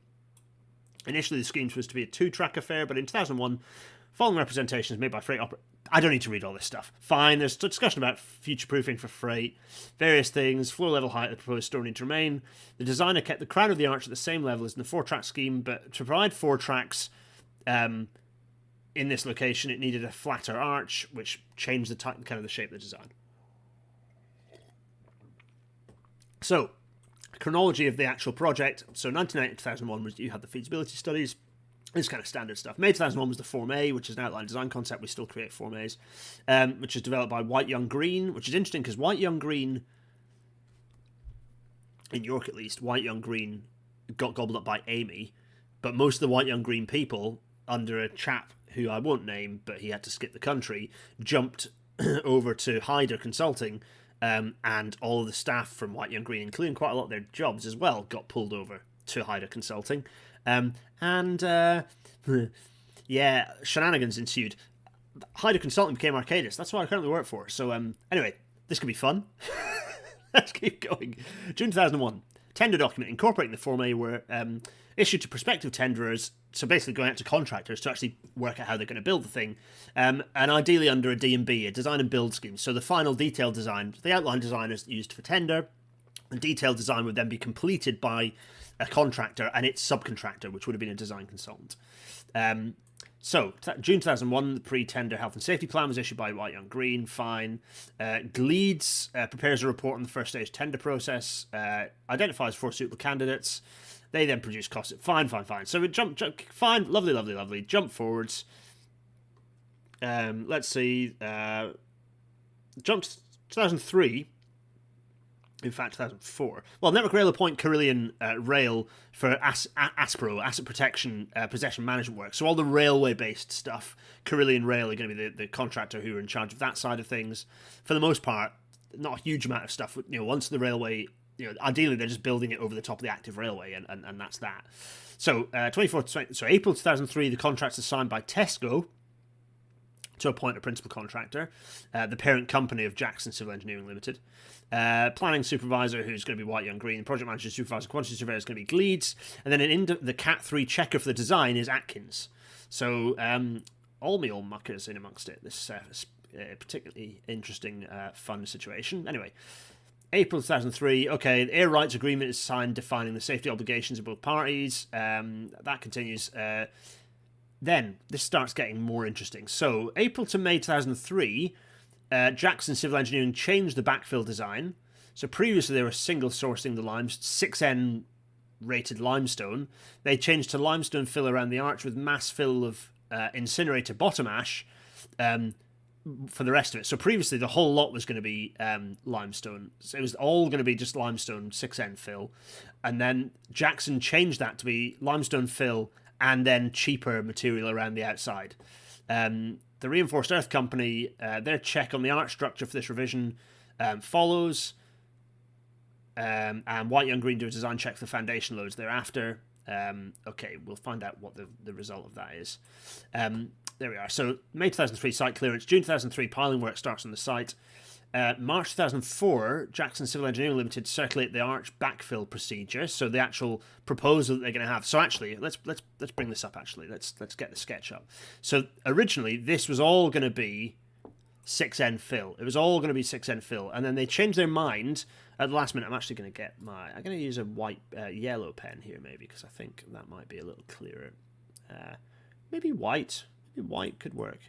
Initially, the scheme was to be a 2-track affair, but in 2001, following representations made by freight I don't need to read all this stuff. Fine, there's discussion about future-proofing for freight, various things, floor-level height of the proposed store need to remain. The designer kept the crown of the arch at the same level as in the 4-track scheme, but to provide 4 tracks in this location, it needed a flatter arch, which changed the kind of the shape of the design. So, chronology of the actual project. So 1990 to 2001 was you had the feasibility studies. This kind of standard stuff. May 2001 was the Form A, which is an outline design concept. We still create Form A's, which is developed by White Young Green, which is interesting because White Young Green, in York at least, White Young Green got gobbled up by Amy, but most of the White Young Green people, under a chap who I won't name, but he had to skip the country, jumped over to Hyder Consulting. And all of the staff from White Young Green, including quite a lot of their jobs as well, got pulled over to Hyder Consulting. Shenanigans ensued. Hyder Consulting became Arcadis. That's what I currently work for. So anyway, this could be fun. Let's keep going. June 2001. Tender document incorporating the Form A were issued to prospective tenderers, so basically going out to contractors to actually work out how they're going to build the thing, and ideally under a D&B, a design and build scheme. So the final detailed design, the outline design is used for tender, and detailed design would then be completed by a contractor and its subcontractor, which would have been a design consultant. So, June 2001, the pre-tender health and safety plan was issued by White, Young, Green. Fine. Gleeds prepares a report on the first stage tender process, identifies 4 suitable candidates. They then produce costs. Fine. So we jump, fine, lovely. Jump forwards. Let's see. Jump to 2003. In fact, 2004. Well, Network Rail appoint Carillion Rail for ASPRO, Asset Protection Possession Management work. So all the railway-based stuff, Carillion Rail are going to be the contractor who are in charge of that side of things. For the most part, not a huge amount of stuff. Once the railway, ideally they're just building it over the top of the active railway, and that's that. So April 2003, the contracts are signed by Tesco to appoint a principal contractor, the parent company of Jackson Civil Engineering Limited. Planning supervisor, who's going to be White, Young, Green. Project manager, supervisor, quantity surveyor is going to be Gleeds. And then the Cat 3 checker for the design is Atkins. So all muckers in amongst it. This particularly interesting, fun situation. Anyway, April 2003. Okay, the air rights agreement is signed defining the safety obligations of both parties. That continues. Then this starts getting more interesting. So April to May 2003, Jackson Civil Engineering changed the backfill design. So previously they were single sourcing the 6N rated limestone. They changed to limestone fill around the arch with mass fill of incinerator bottom ash for the rest of it. So previously the whole lot was going to be limestone. So it was all going to be just limestone 6N fill. And then Jackson changed that to be limestone fill and then cheaper material around the outside. The Reinforced Earth Company, their check on the arch structure for this revision follows, and White, Young, Green do a design check for the foundation loads thereafter. Okay, we'll find out what the result of that is. There we are. So May 2003, site clearance. June 2003, piling work starts on the site. March 2004, Jackson Civil Engineering Limited circulate the arch backfill procedure. So the actual proposal that they're going to have. So actually, let's bring this up. Actually, let's get the sketch up. So originally, this was all going to be 6N fill. It was all going to be 6N fill, and then they changed their mind at the last minute. I'm actually going to I'm going to use a yellow pen here, maybe, because I think that might be a little clearer. Maybe white. Maybe white could work.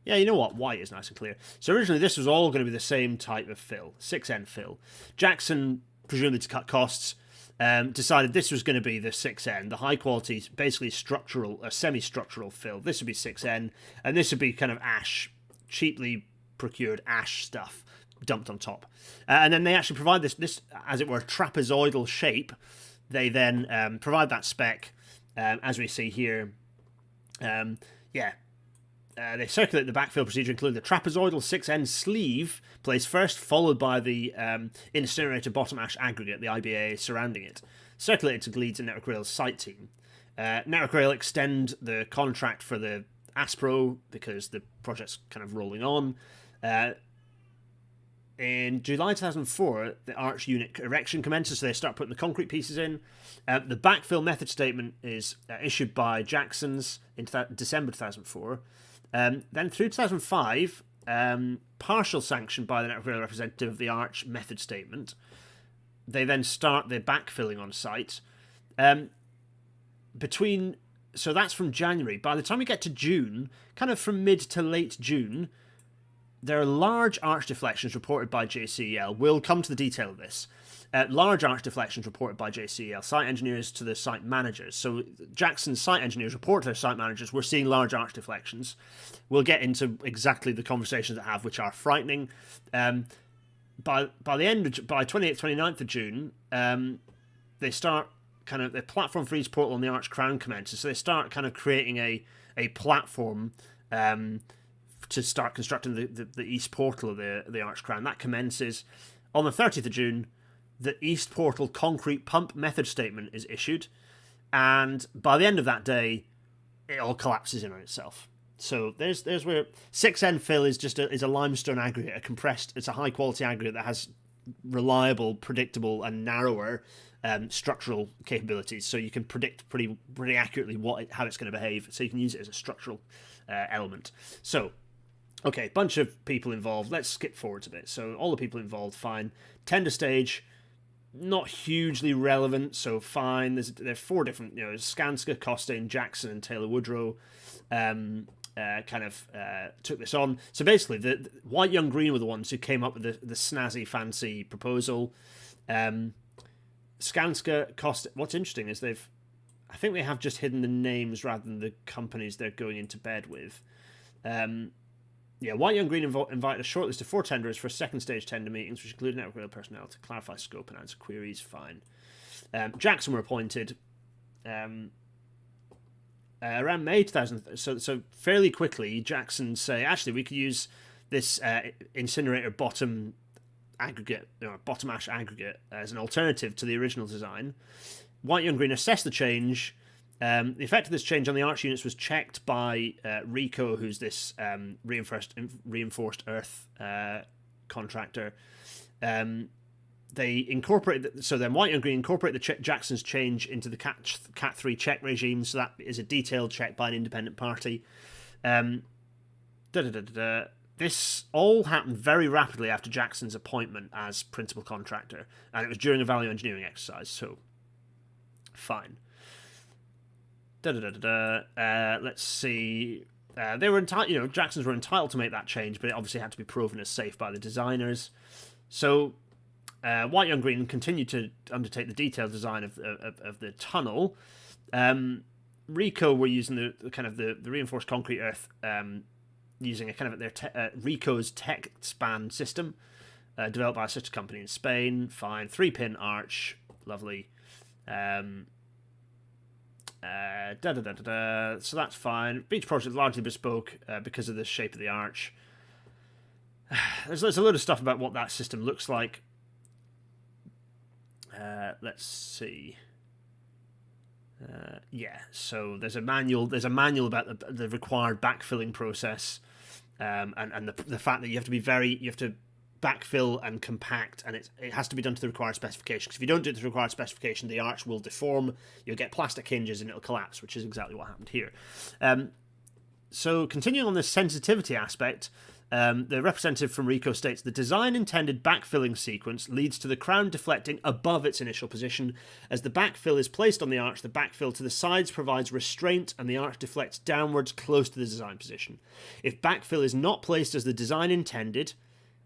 Yeah, you know what? White is nice and clear. So originally this was all going to be the same type of fill, 6N fill. Jackson, presumably to cut costs, decided this was going to be the 6N, the high quality, basically structural, semi-structural fill. This would be 6N, and this would be kind of ash, cheaply procured ash stuff dumped on top. And then they actually provide this, as it were, trapezoidal shape. They then provide that spec, as we see here. They circulate the backfill procedure, including the trapezoidal 6N sleeve placed first, followed by the incinerator bottom ash aggregate, the IBA, surrounding it. Circulated to Gleeds and Network Rail's site team. Network Rail extend the contract for the ASPRO because the project's kind of rolling on. In July 2004, the arch unit erection commences, so they start putting the concrete pieces in. The backfill method statement is issued by Jackson's in December 2004. Then through 2005, partial sanction by the Network Rail representative of the arch method statement. They then start the backfilling on site. So that's from January. By the time we get to June, kind of from mid to late June, there are large arch deflections reported by JCEL. We'll come to the detail of this. Large arch deflections reported by JCEL, site engineers to the site managers. So Jackson's site engineers report to their site managers, we're seeing large arch deflections. We'll get into exactly the conversations they have, which are frightening. By 28th, 29th of June, they start the platform for each portal on the arch crown commences. So they start kind of creating a platform to start constructing the east portal of the arch crown. That commences on the 30th of June. The east portal concrete pump method statement is issued, and by the end of that day, it all collapses in on itself. So there's where 6N fill is just a limestone aggregate, it's a high quality aggregate that has reliable, predictable, and narrower structural capabilities, so you can predict pretty accurately how it's going to behave, so you can use it as a structural element. So, okay, bunch of people involved. Let's skip forwards a bit. So all the people involved, fine. Tender stage, not hugely relevant, so fine. There are 4 different, Skanska, Costain, Jackson, and Taylor Woodrow took this on. So basically, the White, Young, Green were the ones who came up with the snazzy, fancy proposal. Skanska, Costain. What's interesting is I think they have just hidden the names rather than the companies they're going into bed with. White, Young, Green invited a short list of 4 tenderers for second stage tender meetings, which included network rail personnel to clarify scope and answer queries. Fine. Jackson were appointed around May 2000. So fairly quickly, Jackson say, actually, we could use this incinerator bottom ash aggregate as an alternative to the original design. White, Young, Green assessed the change. The effect of this change on the arch units was checked by RICO, who's this reinforced earth contractor. They incorporated, so then White and Green incorporate Jackson's change into the Cat 3 check regime, so that is a detailed check by an independent party. This all happened very rapidly after Jackson's appointment as principal contractor, and it was during a value engineering exercise, so fine. Let's see. They were entitled. Jacksons were entitled to make that change, but it obviously had to be proven as safe by the designers. So, White, Young, Green continued to undertake the detailed design of the tunnel. RICO were using the reinforced concrete earth, using a kind of RICO's tech span system, developed by a sister company in Spain. Fine, 3-pin arch, lovely. So that's fine. Each project is largely bespoke because of the shape of the arch. There's a load of stuff about what that system looks like. Let's see. So there's a manual about the required backfilling process, and the fact that you have to backfill and compact, and it has to be done to the required specification, because if you don't do it to the required specification, the arch will deform, you'll get plastic hinges and it'll collapse, which is exactly what happened here. So continuing on this sensitivity aspect, the representative from RICO states the design intended backfilling sequence leads to the crown deflecting above its initial position. As the backfill is placed on the arch, the backfill to the sides provides restraint and the arch deflects downwards close to the design position. If backfill is not placed as the design intended,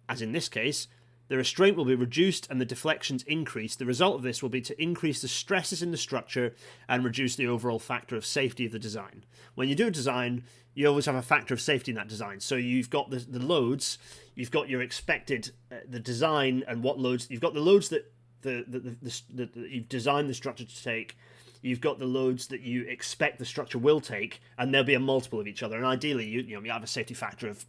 as in this case, the restraint will be reduced and the deflections increase. The result of this will be to increase the stresses in the structure and reduce the overall factor of safety of the design. When you do a design, you always have a factor of safety in that design. So you've got the loads, you've got your expected, the design and what loads, you've got the loads that you've designed the structure to take, you've got the loads that you expect the structure will take, and there'll be a multiple of each other. And ideally, you have a safety factor of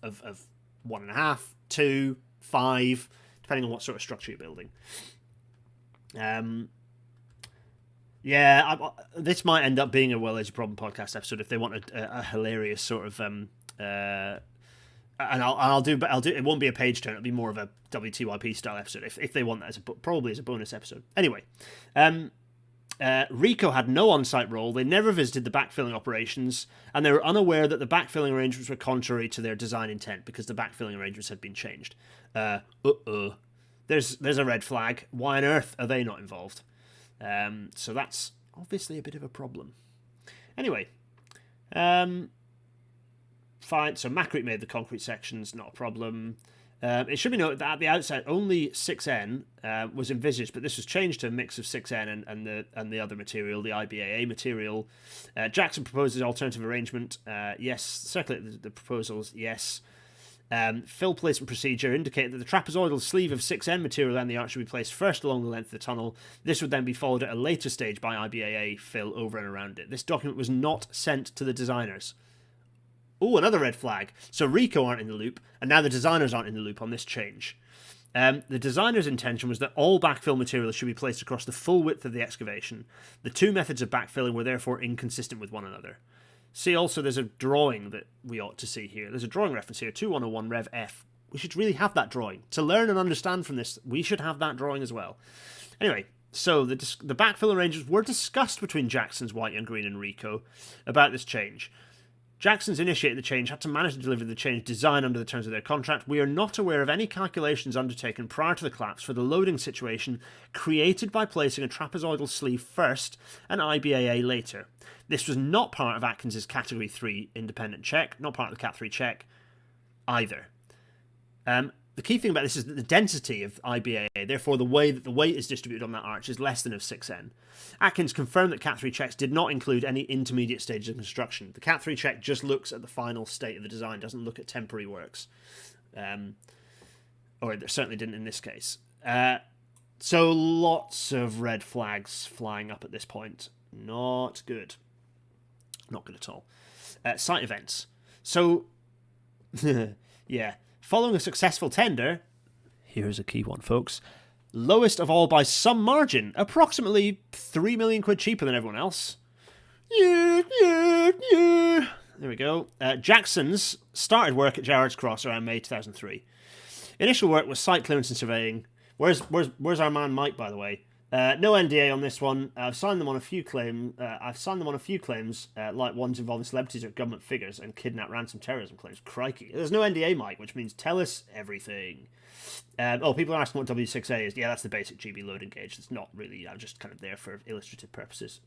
1.5, 2, 5, depending on what sort of structure you're building. This might end up being a Well Edged Problem podcast episode if they want a hilarious sort of and I'll do it won't be a page turn, it'll be more of a WTYP style episode if they want that probably as a bonus episode. Anyway, RICO had no on-site role. They never visited the backfilling operations, and they were unaware that the backfilling arrangements were contrary to their design intent because the backfilling arrangements had been changed. There's a red flag. Why on earth are they not involved? So that's obviously a bit of a problem. Anyway, fine. So Macrete made the concrete sections, not a problem. It should be noted that at the outset, only 6N was envisaged, but this was changed to a mix of 6N and the other material, the IBAA material. Jackson proposes alternative arrangement. Yes. Circulate the proposals. Yes. Fill placement procedure indicated that the trapezoidal sleeve of 6N material and the arch should be placed first along the length of the tunnel. This would then be followed at a later stage by IBAA fill over and around it. This document was not sent to the designers. Oh, another red flag. So RICO aren't in the loop, and now the designers aren't in the loop on this change. The designer's intention was that all backfill materials should be placed across the full width of the excavation. The two methods of backfilling were therefore inconsistent with one another. See also, there's a drawing that we ought to see here. There's a drawing reference here, 2101 Rev F. We should really have that drawing. To learn and understand from this, we should have that drawing as well. Anyway, So the backfill arrangements were discussed between Jackson's, White and Green, and Rico about this change. Jackson's initiated the change, had to manage to deliver the change design under the terms of their contract. We are not aware of any calculations undertaken prior to the collapse for the loading situation created by placing a trapezoidal sleeve first and IBAA later. This was not part of Atkins's Category 3 independent check, not part of the Cat 3 check either. The key thing about this is that the density of IBAA, therefore the way that the weight is distributed on that arch, is less than of 6N. Atkins confirmed that Cat 3 checks did not include any intermediate stages of construction. The Cat 3 check just looks at the final state of the design, doesn't look at temporary works. Or it certainly didn't in this case. So lots of red flags flying up at this point. Not good. Not good at all. Site events. So, yeah. Following a successful tender, here's a key one, folks, lowest of all by some margin, approximately 3 million quid cheaper than everyone else. Yeah. There we go. Jackson's started work at Gerrards Cross around May 2003. Initial work was site clearance and surveying. Where's our man Mike, by the way? No NDA on this one. I've signed them on a few claims. Like ones involving celebrities or government figures and kidnap, ransom, terrorism claims. Crikey, there's no NDA, Mike, which means tell us everything. People are asking what W6A is. Yeah, that's the basic GB loading gauge. It's not really. I'm just kind of there for illustrative purposes.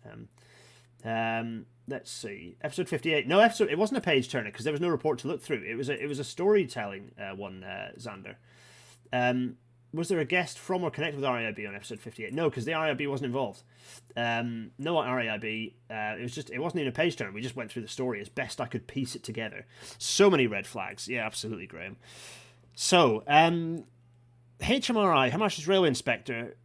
Let's see. Episode 58. No episode. It wasn't a page turner because there was no report to look through. It was a storytelling one. Xander. Was there a guest from or connected with RAIB on episode 58? No, because the RAIB wasn't involved. No RAIB. It wasn't even a page turn. We just went through the story as best I could piece it together. So many red flags. Yeah, absolutely, Graham. So, HMRI, Hamashi's Railway Inspector,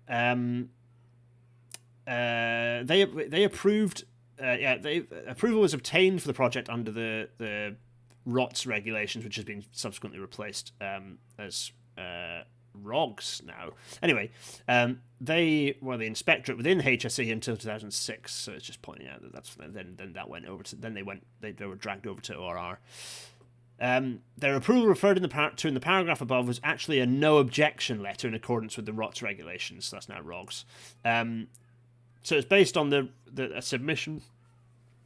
they approved. Approval was obtained for the project under the ROTS regulations, which has been subsequently replaced as ROGS now. Anyway, they were the inspectorate within HSE until 2006. So it's just pointing out that then that went over to they were dragged over to ORR. Their approval referred in the paragraph above was actually a no objection letter in accordance with the ROTS regulations. So that's now ROGS. So it's based on a submission.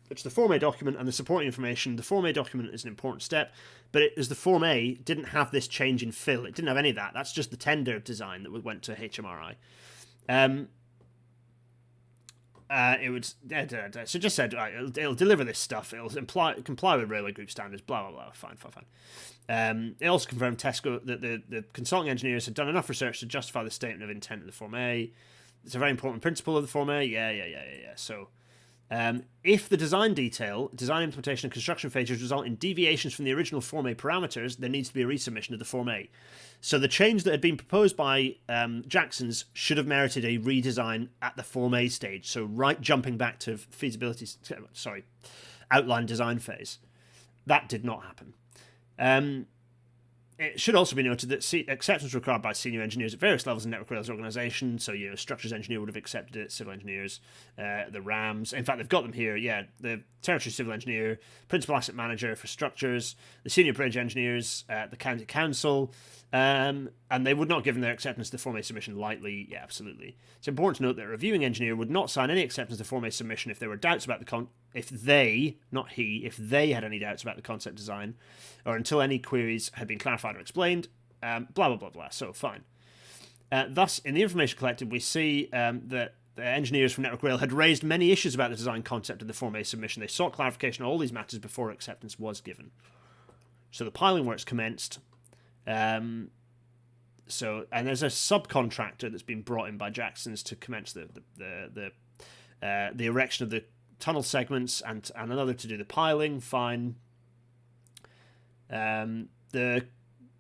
It's the Form A document and the supporting information. The Form A document is an important step, but the Form A didn't have this change in fill. It didn't have any of that. That's just the tender design that went to HMRI. So just said, right, it'll deliver this stuff. It'll comply with railway group standards. Blah blah blah. Fine. It also confirmed Tesco that the consulting engineers had done enough research to justify the statement of intent of the Form A. It's a very important principle of the Form A. Yeah. So, if the design implementation, and construction phases result in deviations from the original Form A parameters, there needs to be a resubmission of the Form A. So the change that had been proposed by Jackson's should have merited a redesign at the Form A stage. So jumping back to outline design phase. That did not happen. It should also be noted that acceptance required by senior engineers at various levels in Network Rail's organisation. So, structures engineer would have accepted it, civil engineers, the RAMs. In fact, they've got them here. Yeah, the territory civil engineer, principal asset manager for structures, the senior bridge engineers, the county council, and they would not have given their acceptance to the Form A submission lightly. Yeah, absolutely. It's important to note that a reviewing engineer would not sign any acceptance to the Form A submission if there were doubts about if they had any doubts about the concept design, or until any queries had been clarified or explained, blah, blah, blah, blah. So, fine. Thus, in the information collected, we see that the engineers from Network Rail had raised many issues about the design concept of the Form A submission. They sought clarification on all these matters before acceptance was given. So the piling works commenced. And there's a subcontractor that's been brought in by Jackson's to commence the erection of the tunnel segments and another to do the piling. Fine. The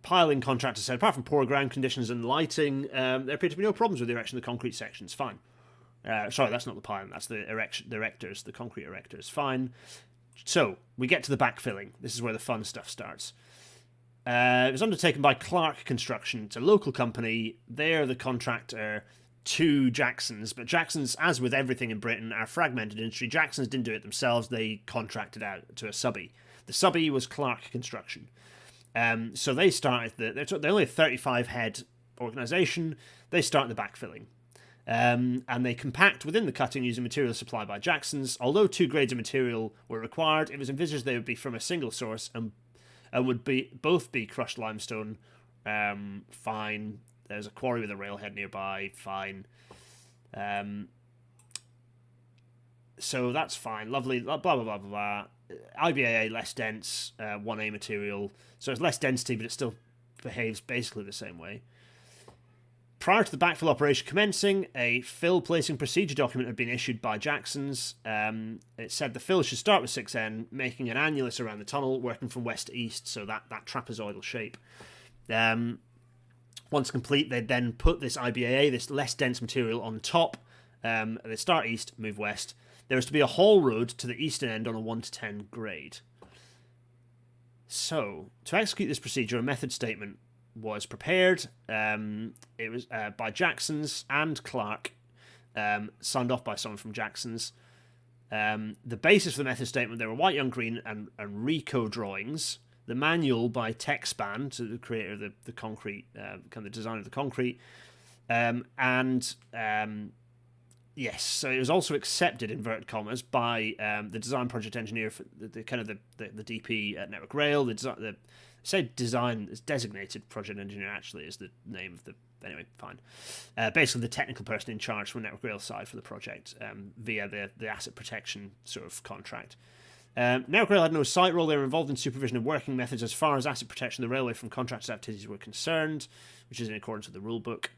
piling contractor said, apart from poor ground conditions and lighting, there appear to be no problems with the erection of the concrete sections. Fine. Sorry, that's not the piling. That's the erectors, the concrete erectors. Fine. So we get to the backfilling. This is where the fun stuff starts. It was undertaken by Clark Construction. It's a local company. They're the contractor to Jackson's, but Jackson's, as with everything in Britain, are a fragmented industry. Jackson's didn't do it themselves. They contracted out to a subby. The subby was Clark Construction. So they started they're only a 35 head organisation. They start the backfilling. And they compact within the cutting using materials supplied by Jackson's. Although 2 grades of material were required, it was envisaged they would be from a single source and would both be crushed limestone. Fine. There's a quarry with a railhead nearby. Fine. So that's fine. Lovely. Blah, blah, blah, blah, blah. IBAA, less dense, 1A material. So it's less density, but it still behaves basically the same way. Prior to the backfill operation commencing, a fill placing procedure document had been issued by Jackson's. It said the fill should start with 6N, making an annulus around the tunnel, working from west to east, so that trapezoidal shape. Once complete, they'd then put this IBAA, this less dense material, on top. They start east, move west. There was to be a haul road to the eastern end on a 1 to 10 grade. So, to execute this procedure, a method statement was prepared. It was by Jackson's and Clark, signed off by someone from Jackson's. The basis for the method statement, there were white, young, green, and Rico drawings. The manual by TechSpan, so the creator of the concrete, kind of the designer of the concrete, yes, so it was also accepted, inverted commas, by the design project engineer for the DP at Network Rail. Designated project engineer actually is the name of the. Anyway, fine. Basically, the technical person in charge from Network Rail side for the project via the asset protection sort of contract. Network Rail had no site role. They were involved in supervision and working methods as far as asset protection of the railway from contractors' activities were concerned, which is in accordance with the rule book.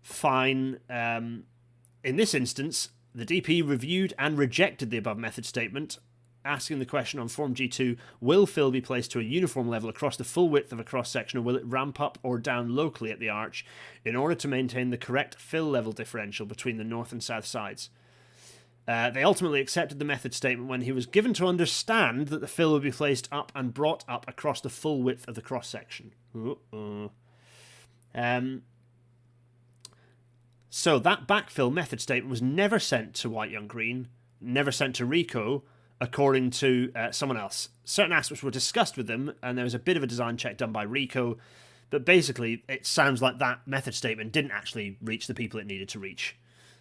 Fine. In this instance, the DP reviewed and rejected the above method statement, asking the question on Form G2, will fill be placed to a uniform level across the full width of a cross-section, or will it ramp up or down locally at the arch in order to maintain the correct fill level differential between the north and south sides? They ultimately accepted the method statement when he was given to understand that the fill would be placed up and brought up across the full width of the cross-section. So that backfill method statement was never sent to White Young Green, never sent to Rico, according to someone else. Certain aspects were discussed with them, and there was a bit of a design check done by Rico, but basically it sounds like that method statement didn't actually reach the people it needed to reach.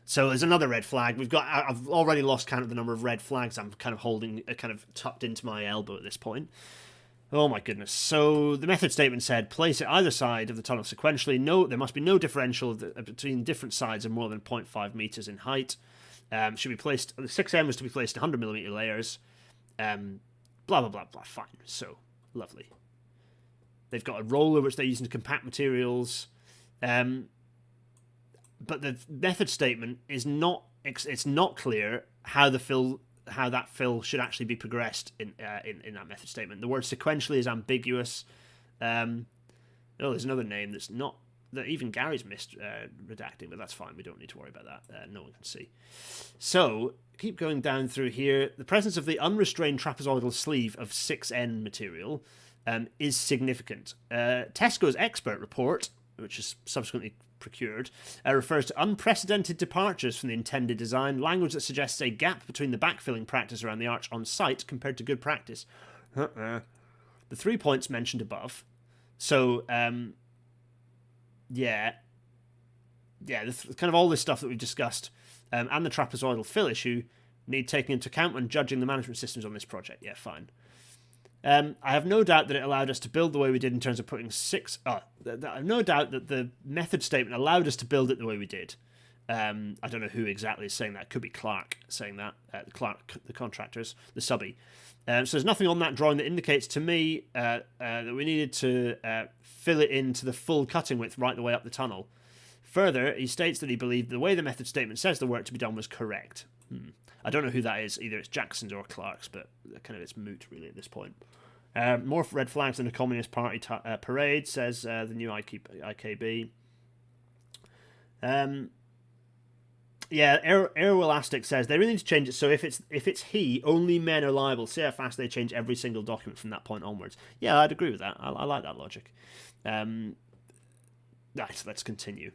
So there's another red flag. I've already lost count of the number of red flags I'm kind of holding, kind of tucked into my elbow at this point. Oh my goodness. So the method statement said, place it either side of the tunnel sequentially. There must be no differential between different sides of more than 0.5 meters in height. Should be placed, the 6M was to be placed in 100mm layers. Blah, blah, blah, blah. Fine. So, lovely. They've got a roller which they're using to compact materials. But the method statement is not, it's not clear how that fill should actually be progressed in that method statement. The word sequentially is ambiguous. There's another name that's not, that even Gary's missed redacting, but that's fine. We don't need to worry about that. No one can see. So, keep going down through here. The presence of the unrestrained trapezoidal sleeve of 6N material is significant. Tesco's expert report, which is subsequently procured, refers to unprecedented departures from the intended design, language that suggests a gap between the backfilling practice around the arch on site compared to good practice. The 3 points mentioned above. So, kind of all this stuff that we've discussed and the trapezoidal fill issue need taking into account when judging the management systems on this project. Yeah, fine. I have no doubt that it allowed us to build the way we did in terms of putting I have no doubt that the method statement allowed us to build it the way we did. I don't know who exactly is saying that. It could be Clark saying that. Clark, the contractors, the subby. So there's nothing on that drawing that indicates to me that we needed to fill it into the full cutting width right the way up the tunnel. Further, he states that he believed the way the method statement says the work to be done was correct. I don't know who that is. Either it's Jackson's or Clark's, but kind of it's moot really at this point. More red flags than the Communist Party parade, says the new IKB. Aeroelastic says they really need to change it so if it's he, only men are liable. See how fast they change every single document from that point onwards. Yeah, I'd agree with that. I like that logic. Right, let's continue.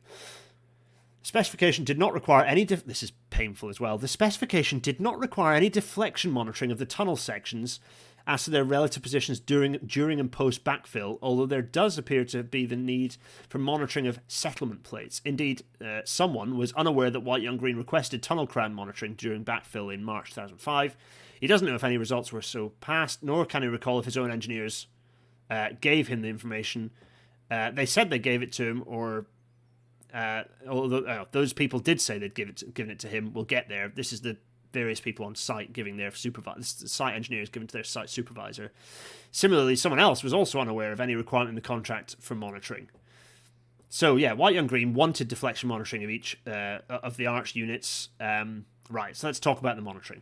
Specification did not require any... This is painful as well. The specification did not require any deflection monitoring of the tunnel sections as to their relative positions during and post backfill, although there does appear to be the need for monitoring of settlement plates. Indeed, someone was unaware that White Young Green requested tunnel crown monitoring during backfill in March 2005. He doesn't know if any results were so passed, nor can he recall if his own engineers gave him the information. They said they gave it to him, or although those people did say they'd given it to him. We'll get there. This is the various people on site giving their site engineers giving to their site supervisor. Similarly, someone else was also unaware of any requirement in the contract for monitoring. So yeah, White Young Green wanted deflection monitoring of each of the arch units. Right, so let's talk about the monitoring.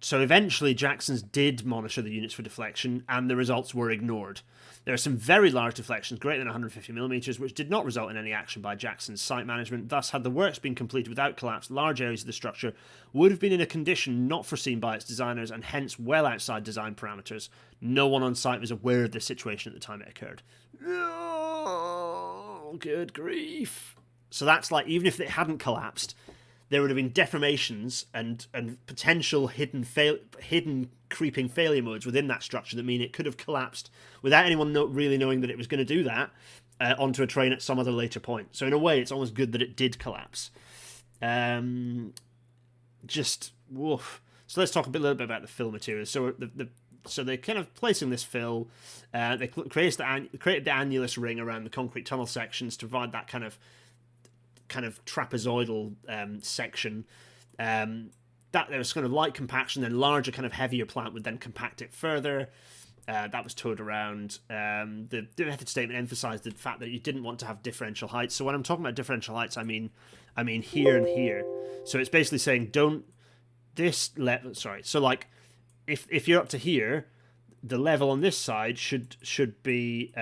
So eventually Jackson's did monitor the units for deflection, and the results were ignored. There are some very large deflections, greater than 150mm, which did not result in any action by Jackson's site management. Thus, had the works been completed without collapse, large areas of the structure would have been in a condition not foreseen by its designers, and hence well outside design parameters. No one on site was aware of the situation at the time it occurred. Oh, good grief. So that's like, even if it hadn't collapsed, there would have been deformations and potential hidden creeping failure modes within that structure that mean it could have collapsed without anyone really knowing that it was going to do that onto a train at some other later point. So in a way, it's almost good that it did collapse. Just woof. So let's talk a little bit about the fill materials. So so they're kind of placing this fill. They created the annulus ring around the concrete tunnel sections to provide that kind of trapezoidal section. That there was kind of light compaction, then larger kind of heavier plant would then compact it further. That was towed around. The method statement emphasized the fact that you didn't want to have differential heights. So when I'm talking about differential heights, I mean here and here. So it's basically saying so like if you're up to here, the level on this side should be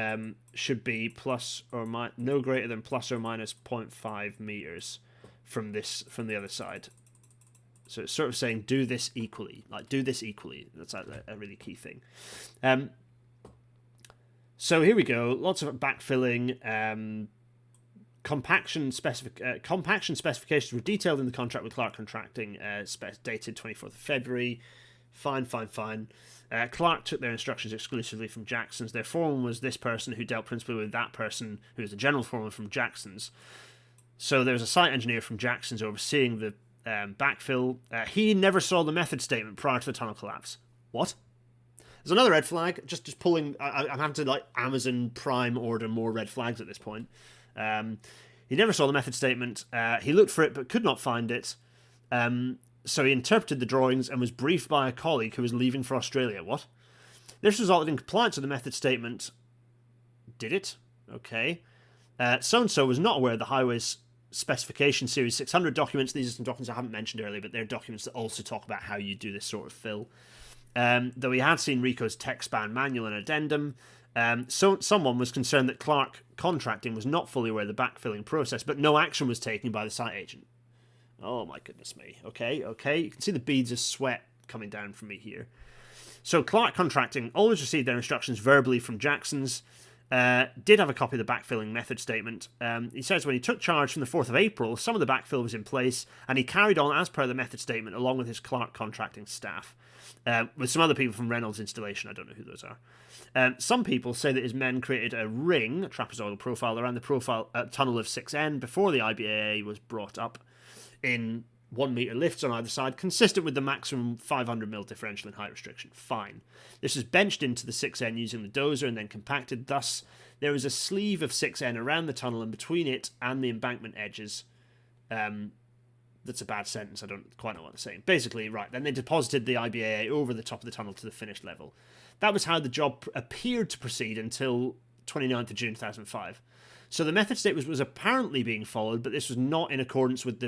plus or no greater than plus or minus 0.5 meters from the other side. So it's sort of saying do this equally. That's a really key thing. So here we go. Lots of backfilling. Compaction specifications were detailed in the contract with Clark Contracting, dated 24th of February. Fine. Clark took their instructions exclusively from Jackson's. Their foreman was this person who dealt principally with that person who was the general foreman from Jackson's. So there was a site engineer from Jackson's overseeing the backfill. He never saw the method statement prior to the tunnel collapse. What? There's another red flag. Just pulling. I'm having to Amazon Prime order more red flags at this point. He never saw the method statement. He looked for it but could not find it. So he interpreted the drawings and was briefed by a colleague who was leaving for Australia. What? This resulted in compliance with the method statement. Did it? Okay. So-and-so was not aware of the Highways Specification Series 600 documents. These are some documents I haven't mentioned earlier, but they're documents that also talk about how you do this sort of fill. Though he had seen Rico's tech span manual and addendum, so someone was concerned that Clark Contracting was not fully aware of the backfilling process, but no action was taken by the site agent. Oh my goodness me. Okay. You can see the beads of sweat coming down from me here. So Clark Contracting always received their instructions verbally from Jackson's. Did have a copy of the backfilling method statement. He says when he took charge from the 4th of April, some of the backfill was in place, and he carried on as per the method statement along with his Clark Contracting staff. With some other people from Reynolds Installation. I don't know who those are. Some people say that his men created a ring, a trapezoidal profile, around the tunnel of 6N before the IBAA was brought up, in 1 meter lifts on either side, consistent with the maximum 500mm differential in height restriction. Fine. This was benched into the 6N using the dozer and then compacted. Thus, there is a sleeve of 6N around the tunnel and between it and the embankment edges. That's a bad sentence. I don't quite know what I'm saying. Basically, right, then they deposited the IBAA over the top of the tunnel to the finished level. That was how the job appeared to proceed until 29th of June 2005. So the method statement was apparently being followed, but this was not in accordance with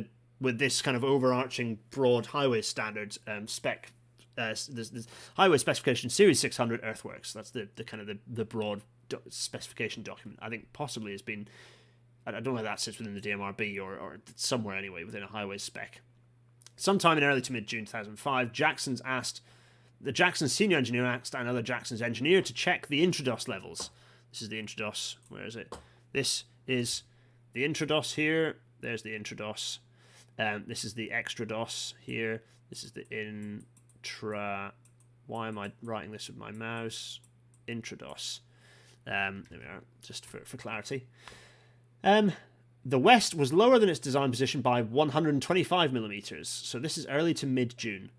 this kind of overarching broad highway standards spec, this highway specification series 600 earthworks. That's the kind of the broad specification document. I think possibly has been, I don't know whether that sits within the DMRB or somewhere anyway within a highway spec. Sometime in early to mid-June 2005, Jackson's senior engineer asked another Jackson's engineer to check the intrados levels. This is the intrados. Where is it? This is the intrados here. There's the intrados. This is the extrados here. This is the intra... Why am I writing this with my mouse? Intrados. There we are, just for clarity. The west was lower than its design position by 125 millimeters. So this is early to mid-June.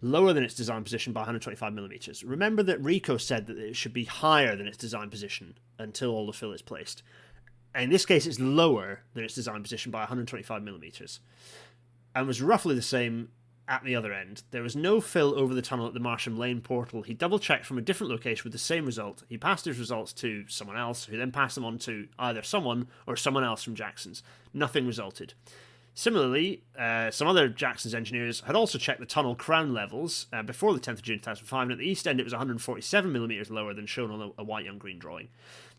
Lower than its design position by 125 millimeters. Remember that Rico said that it should be higher than its design position until all the fill is placed. In this case, it's lower than its design position by 125 millimeters. And was roughly the same at the other end. There was no fill over the tunnel at the Marsham Lane portal. He double-checked from a different location with the same result. He passed his results to someone else, who then passed them on to either someone or someone else from Jackson's. Nothing resulted. Similarly, some other Jackson's engineers had also checked the tunnel crown levels before the 10th of June 2005, and at the east end it was 147 millimeters lower than shown on a white on green drawing.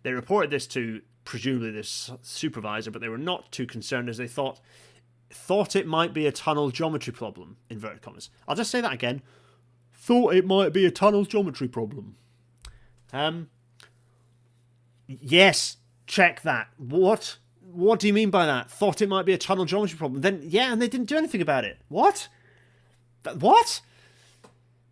They reported this to, presumably, this supervisor, but they were not too concerned as they thought it might be a tunnel geometry problem, inverted commas. I'll just say that again. Thought it might be a tunnel geometry problem. Yes, check that. What? What do you mean by that? Thought it might be a tunnel geometry problem. Then, yeah, and they didn't do anything about it. What? What?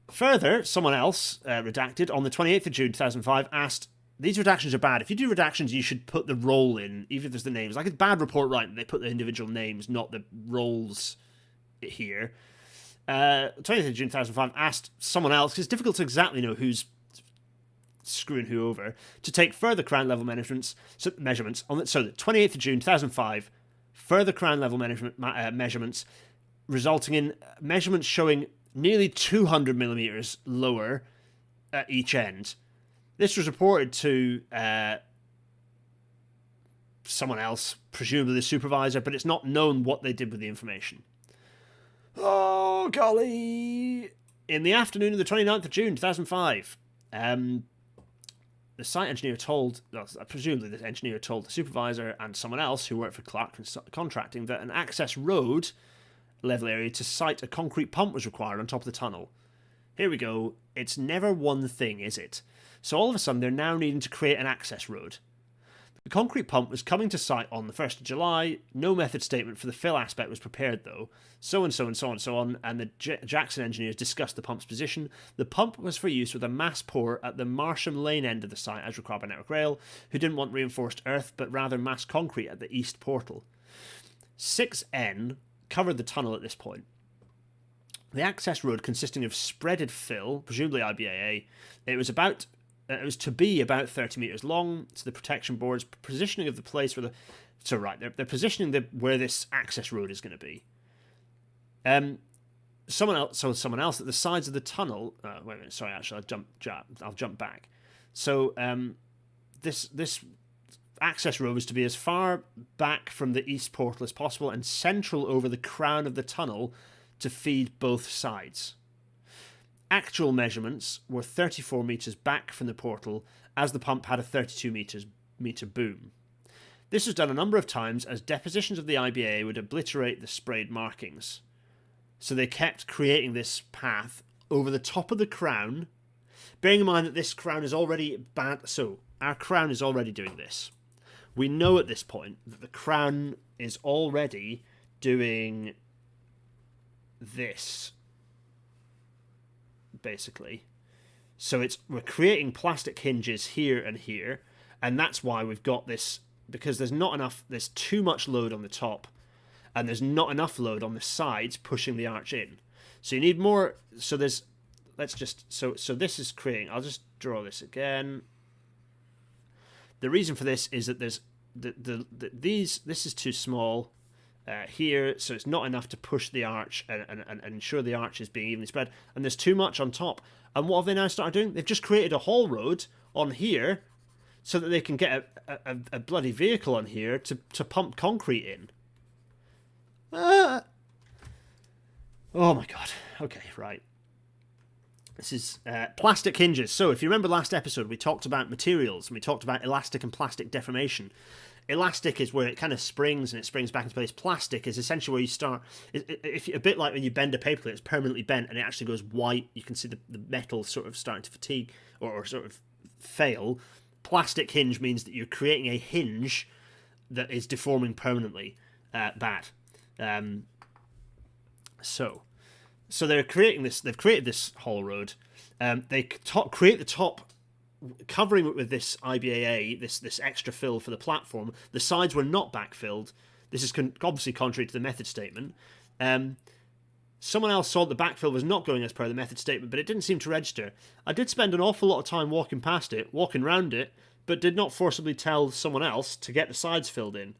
Further, someone else, redacted, on the 28th of June 2005, asked, these redactions are bad. If you do redactions, you should put the role in, even if there's the names. Like, it's bad report writing. They put the individual names, not the roles here. 20th of June 2005 asked someone else, because it's difficult to exactly know who's screwing who over, to take further crown level measurements on the 28th of June 2005, further crown level measurements, resulting in measurements showing nearly 200 millimeters lower at each end. This was reported to someone else, presumably the supervisor, but it's not known what they did with the information. Oh, golly! In the afternoon of the 29th of June 2005, the site engineer presumably the engineer told the supervisor and someone else who worked for Clark Contracting that an access road level area to site a concrete pump was required on top of the tunnel. Here we go. It's never one thing, is it? So all of a sudden, they're now needing to create an access road. The concrete pump was coming to site on the 1st of July. No method statement for the fill aspect was prepared, though. So and so and so on and so on, and the Jackson engineers discussed the pump's position. The pump was for use with a mass pour at the Marsham Lane end of the site, as required by Network Rail, who didn't want reinforced earth, but rather mass concrete at the east portal. 6N covered the tunnel at this point. The access road consisting of spreaded fill, presumably IBAA, it was to be about 30 metres long, to the protection boards, positioning of the place where they're positioning where this access road is going to be. Someone else at the sides of the tunnel. Wait a minute, sorry, actually, I'll jump back. So this access road was to be as far back from the east portal as possible and central over the crown of the tunnel to feed both sides. Actual measurements were 34 metres back from the portal, as the pump had a 32 metre boom. This was done a number of times as depositions of the IBA would obliterate the sprayed markings. So they kept creating this path over the top of the crown, bearing in mind that this crown is already bad. So our crown is already doing this. We know at this point that the crown is already doing this, basically. So we're creating plastic hinges here and here, and that's why we've got this, because there's too much load on the top, and there's not enough load on the sides pushing the arch in. So you need more. So this is creating. I'll just draw this again. The reason for this is that there's this is too small here, so it's not enough to push the arch and ensure the arch is being evenly spread, and there's too much on top. And what have they now started doing? They've just created a haul road on here so that they can get a bloody vehicle on here to pump concrete in. Oh my god. Okay, right. This is plastic hinges. So if you remember last episode, we talked about materials, and we talked about elastic and plastic deformation. Elastic is where it kind of springs and it springs back into place. Plastic is essentially where you start. A bit like when you bend a paper plate, it's permanently bent and it actually goes white. You can see the metal sort of starting to fatigue or sort of fail. Plastic hinge means that you're creating a hinge that is deforming permanently. Bad. So So they're creating this. They've created this haul road. They create the top, covering it with this IBAA, this extra fill for the platform. The sides were not backfilled. This is obviously contrary to the method statement. Someone else saw the backfill was not going as per the method statement, but it didn't seem to register. I did spend an awful lot of time walking past it, walking round it, but did not forcibly tell someone else to get the sides filled in.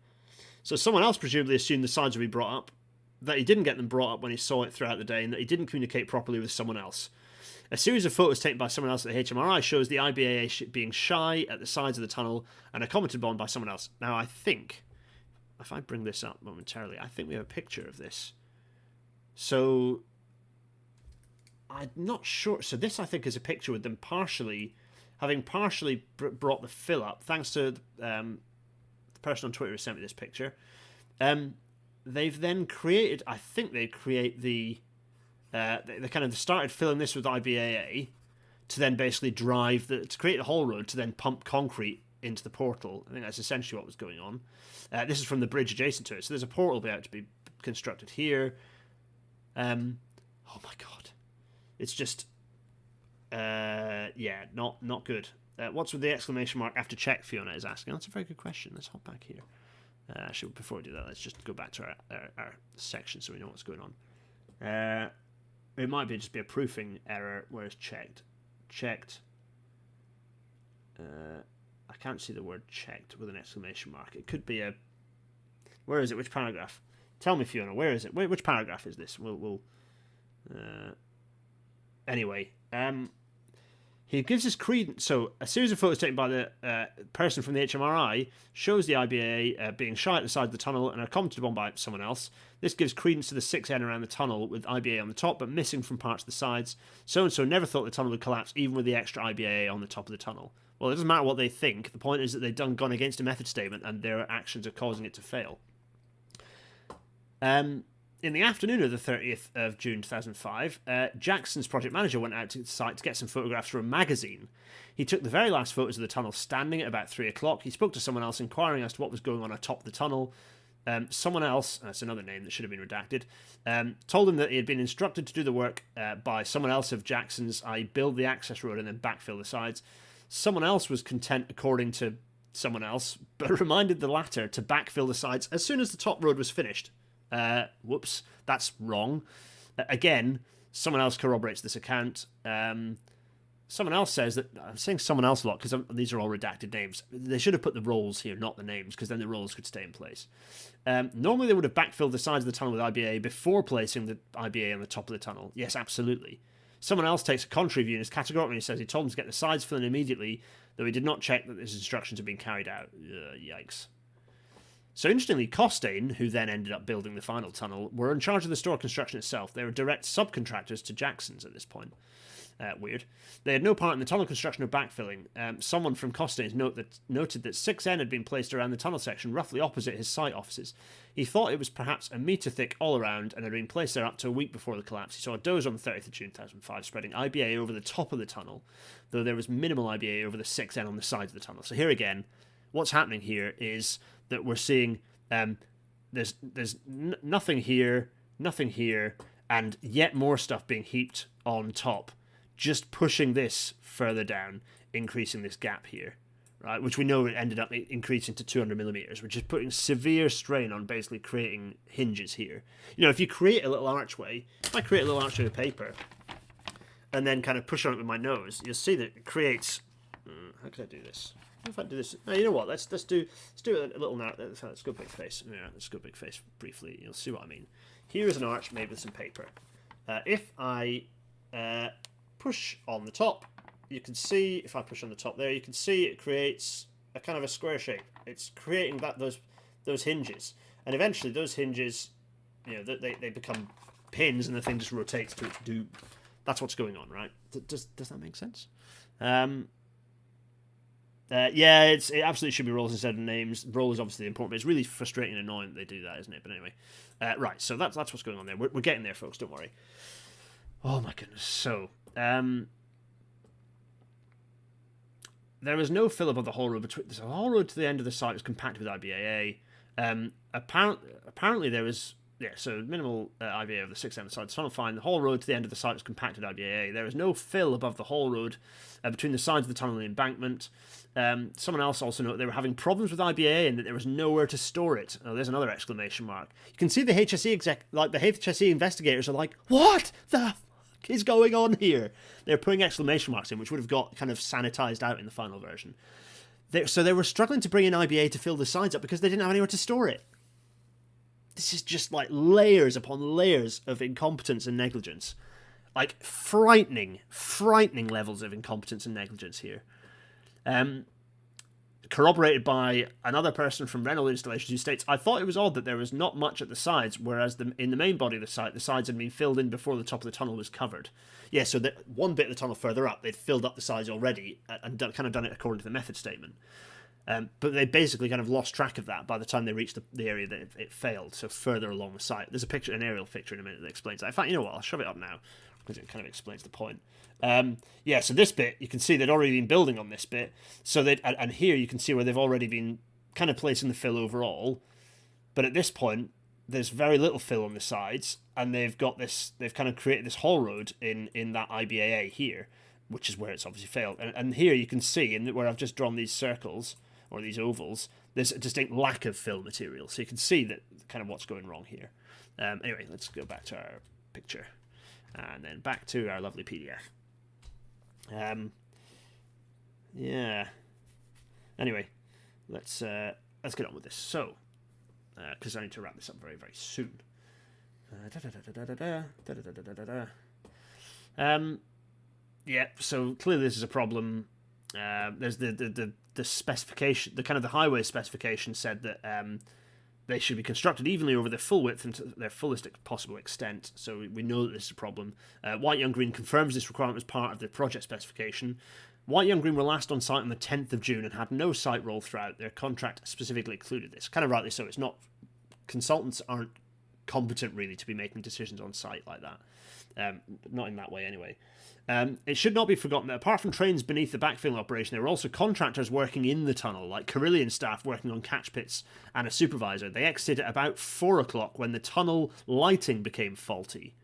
So someone else presumably assumed the sides would be brought up, that he didn't get them brought up when he saw it throughout the day, and that he didn't communicate properly with someone else. A series of photos taken by someone else at the HMRI shows the IBAA being shy at the sides of the tunnel and are commented on by someone else. Now, I think, if I bring this up momentarily, I think we have a picture of this. So, I'm not sure. So this, I think, is a picture with them having partially brought the fill up, thanks to the person on Twitter who sent me this picture. They've then created, I think they create they kind of started filling this with IBAA to then basically to create a haul road to then pump concrete into the portal. I think that's essentially what was going on. This is from the bridge adjacent to it. So there's a portal about to be constructed here. Oh my god. It's just, yeah, not good. What's with the exclamation mark after check, Fiona is asking. That's a very good question. Let's hop back here. Actually, before we do that, let's just go back to our section so we know what's going on. It might just be a proofing error, whereas checked. I can't see the word checked with an exclamation mark. It could be a... Where is it? Which paragraph? Tell me, Fiona, where is it? Which paragraph is this? Anyway, he gives us credence. So, a series of photos taken by the person from the HMRI shows the IBA being shy at the side of the tunnel and are commented on by someone else. This gives credence to the 6N around the tunnel with IBA on the top, but missing from parts of the sides. So-and-so never thought the tunnel would collapse, even with the extra IBA on the top of the tunnel. Well, it doesn't matter what they think. The point is that they've gone against a method statement, and their actions are causing it to fail. In the afternoon of the 30th of June 2005, Jackson's project manager went out to the site to get some photographs for a magazine. He took the very last photos of the tunnel standing at about 3 o'clock. He spoke to someone else inquiring as to what was going on atop the tunnel. Someone else, that's another name that should have been redacted, told him that he had been instructed to do the work by someone else of Jackson's, i.e. build the access road and then backfill the sides. Someone else was content, according to someone else, but reminded the latter to backfill the sides as soon as the top road was finished. Whoops, that's wrong. Again, someone else corroborates this account. Someone else says that... I'm saying someone else a lot because these are all redacted names. They should have put the roles here, not the names, because then the roles could stay in place. Normally they would have backfilled the sides of the tunnel with IBA before placing the IBA on the top of the tunnel. Yes, absolutely. Someone else takes a contrary view and is categorical. He says he told them to get the sides filled in immediately, though he did not check that his instructions had been carried out. Yikes. So interestingly, Costain, who then ended up building the final tunnel, were in charge of the store construction itself. They were direct subcontractors to Jackson's at this point. Weird. They had no part in the tunnel construction or backfilling. Someone from Costain's noted that 6N had been placed around the tunnel section, roughly opposite his site offices. He thought it was perhaps a metre thick all around and had been placed there up to a week before the collapse. He saw a dozer on the 30th of June 2005 spreading IBA over the top of the tunnel, though there was minimal IBA over the 6N on the sides of the tunnel. So here again, what's happening here is that we're seeing there's nothing here, and yet more stuff being heaped on top, just pushing this further down, increasing this gap here, right? Which we know it ended up increasing to 200 millimeters, which is putting severe strain on basically creating hinges here. You know, if you create a little archway, if I create a little archway of paper, and then kind of push on it with my nose, you'll see that it creates... how can I do this? If I do this, no, you know what? Let's do a little now. Let's go big face. Yeah, let's go big face briefly. You'll see what I mean. Here is an arch made with some paper. If I push on the top, you can see. If I push on the top there, you can see it creates a kind of a square shape. It's creating those hinges, and eventually those hinges, you know, they become pins, and the thing just rotates to its doom. That's what's going on, right? Does that make sense? Yeah, it absolutely should be roles instead of names. Role is obviously important, but it's really frustrating and annoying that they do that, isn't it? But anyway, right, so that's what's going on there. We're getting there, folks, don't worry. Oh my goodness. So, there was no fill-up of the whole road. The whole road to the end of the site was compacted with IBAA. Apparently there was Yeah, so minimal IBA of the 6 end of the side. The tunnel fine. The whole road to the end of the site was compacted IBA. There is no fill above the whole road between the sides of the tunnel and the embankment. Someone else also noted they were having problems with IBA and that there was nowhere to store it. Oh, there's another exclamation mark. You can see the HSE the HSE investigators are like, what the fuck is going on here? They're putting exclamation marks in, which would have got kind of sanitized out in the final version. So they were struggling to bring in IBA to fill the sides up because they didn't have anywhere to store it. This is just like layers upon layers of incompetence and negligence. Like frightening levels of incompetence and negligence here. Corroborated by another person from Renault Installations who states, I thought it was odd that there was not much at the sides, whereas in the main body of the site, the sides had been filled in before the top of the tunnel was covered. Yeah, so that one bit of the tunnel further up, they'd filled up the sides already and kind of done it according to the method statement. But they basically kind of lost track of that by the time they reached the area that it failed, so further along the site. There's an aerial picture in a minute that explains that. In fact, you know what, I'll shove it up now, because it kind of explains the point. Yeah, so this bit, you can see they'd already been building on this bit, so and here you can see where they've already been kind of placing the fill overall, but at this point, there's very little fill on the sides, and they've kind of created this haul road in that IBAA here, which is where it's obviously failed. And here you can see, where I've just drawn these circles, or these ovals, there's a distinct lack of fill material. So you can see that kind of what's going wrong here. Anyway, let's go back to our picture. And then back to our lovely PDF. Yeah. Anyway, let's get on with this. So, because I need to wrap this up very, very soon. Yeah, so clearly this is a problem. There's the specification, the kind of the highway specification said that they should be constructed evenly over their full width and to their fullest possible extent. So we know that this is a problem. White Young Green confirms this requirement as part of the project specification. White Young Green were last on site on the 10th of June and had no site roll throughout. Their contract specifically included this. Kind of rightly so. It's not, consultants aren't competent really to be making decisions on site like that. Not in that way anyway. It should not be forgotten that apart from trains beneath the backfilling operation, there were also contractors working in the tunnel, like Carillion staff working on catch pits and a supervisor. They exited at about 4 o'clock when the tunnel lighting became faulty.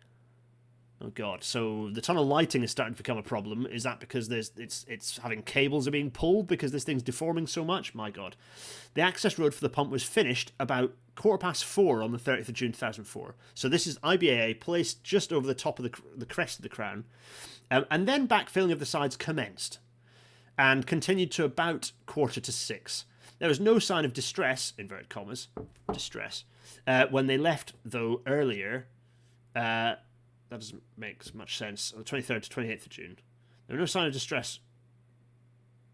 Oh god, so the tunnel lighting is starting to become a problem. Is that because it's having cables are being pulled because this thing's deforming so much? My god. The access road for the pump was finished about 4:15 on the 30th of June 2004. So this is IBAA placed just over the top of the crest of the crown. And then backfilling of the sides commenced and continued to about 5:45. There was no sign of distress, inverted commas, when they left, though, earlier. That doesn't make much sense. On the 23rd to 28th of June. There were no sign of distress.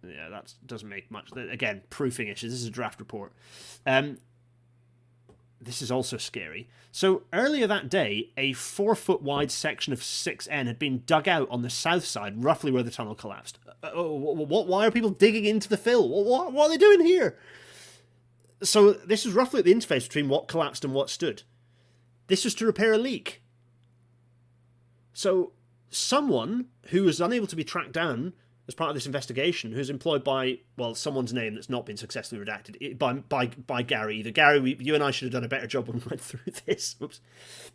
Yeah, that doesn't make much. Again, proofing issues. This is a draft report. This is also scary. So earlier that day, a 4-foot wide section of 6N had been dug out on the south side, roughly where the tunnel collapsed. Why are people digging into the fill? What are they doing here? So this was roughly at the interface between what collapsed and what stood. This was to repair a leak. So someone who was unable to be tracked down as part of this investigation, who's employed by, well, someone's name that's not been successfully redacted, by Gary. Either Gary, you and I should have done a better job when we went through this. Oops.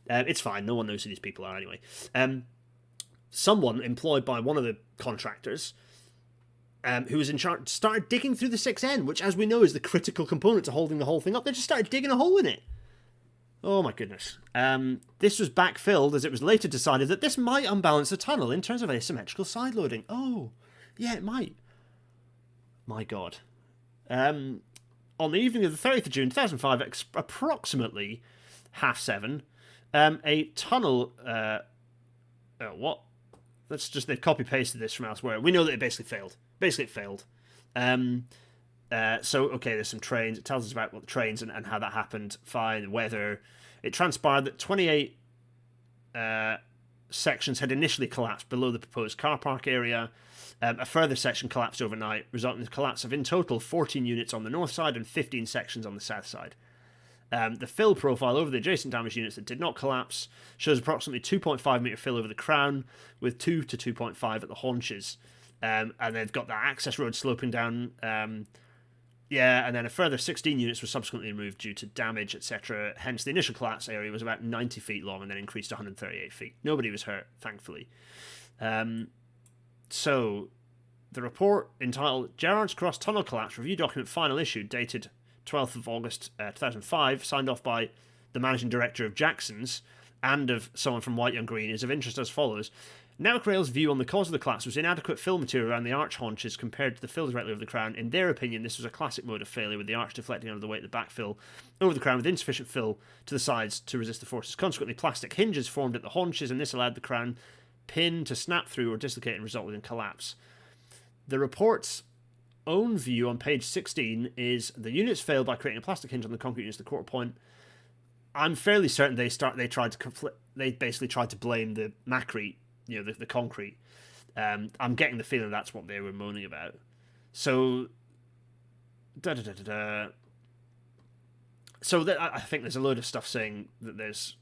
It's fine. No one knows who these people are anyway. Someone employed by one of the contractors who was in charge started digging through the 6N, which, as we know, is the critical component to holding the whole thing up. They just started digging a hole in it. Oh my goodness. This was backfilled as it was later decided that this might unbalance the tunnel in terms of asymmetrical side loading. Oh, yeah, it might. My God. On the evening of the 30th of June 2005, approximately 7:30, a tunnel... what? They've copy-pasted this from elsewhere. We know that it basically failed. Basically, it failed. So, okay, there's some trains. It tells us about what the trains and how that happened. Fine, the weather. It transpired that 28 sections had initially collapsed below the proposed car park area. A further section collapsed overnight, resulting in the collapse of, in total, 14 units on the north side and 15 sections on the south side. The fill profile over the adjacent damaged units that did not collapse shows approximately 2.5 metre fill over the crown, with 2 to 2.5 at the haunches. And they've got that access road sloping down Yeah, and then a further 16 units were subsequently removed due to damage, etc. Hence, the initial collapse area was about 90 feet long and then increased to 138 feet. Nobody was hurt, thankfully. So, the report entitled Gerrards Cross Tunnel Collapse Review Document Final Issue, dated 12th of August 2005, signed off by the managing director of Jackson's and of someone from White Young Green, is of interest as follows. Network Rail's view on the cause of the collapse was inadequate fill material around the arch haunches compared to the fill directly over the crown. In their opinion, this was a classic mode of failure, with the arch deflecting under the weight of the backfill over the crown with insufficient fill to the sides to resist the forces. Consequently, plastic hinges formed at the haunches, and this allowed the crown pin to snap through or dislocate and result in collapse. The report's own view on page 16 is the units failed by creating a plastic hinge on the concrete units at the quarter point. I'm fairly certain they basically tried to blame the macrete, the concrete. I'm getting the feeling that's what they were moaning about. So, So I think there's a load of stuff saying that there's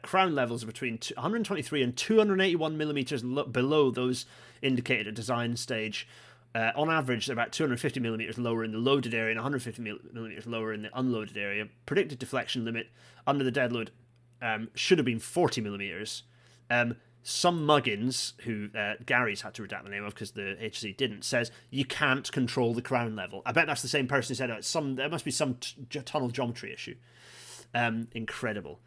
crown levels between 123 and 281 millimeters below those indicated at design stage. On average, they're about 250 millimeters lower in the loaded area and 150 millimeters lower in the unloaded area. Predicted deflection limit under the dead load should have been 40 millimeters. Some muggins, who Gary's had to redact the name of because the HC didn't, says you can't control the crown level. I bet that's the same person who said there must be some tunnel geometry issue. Incredible.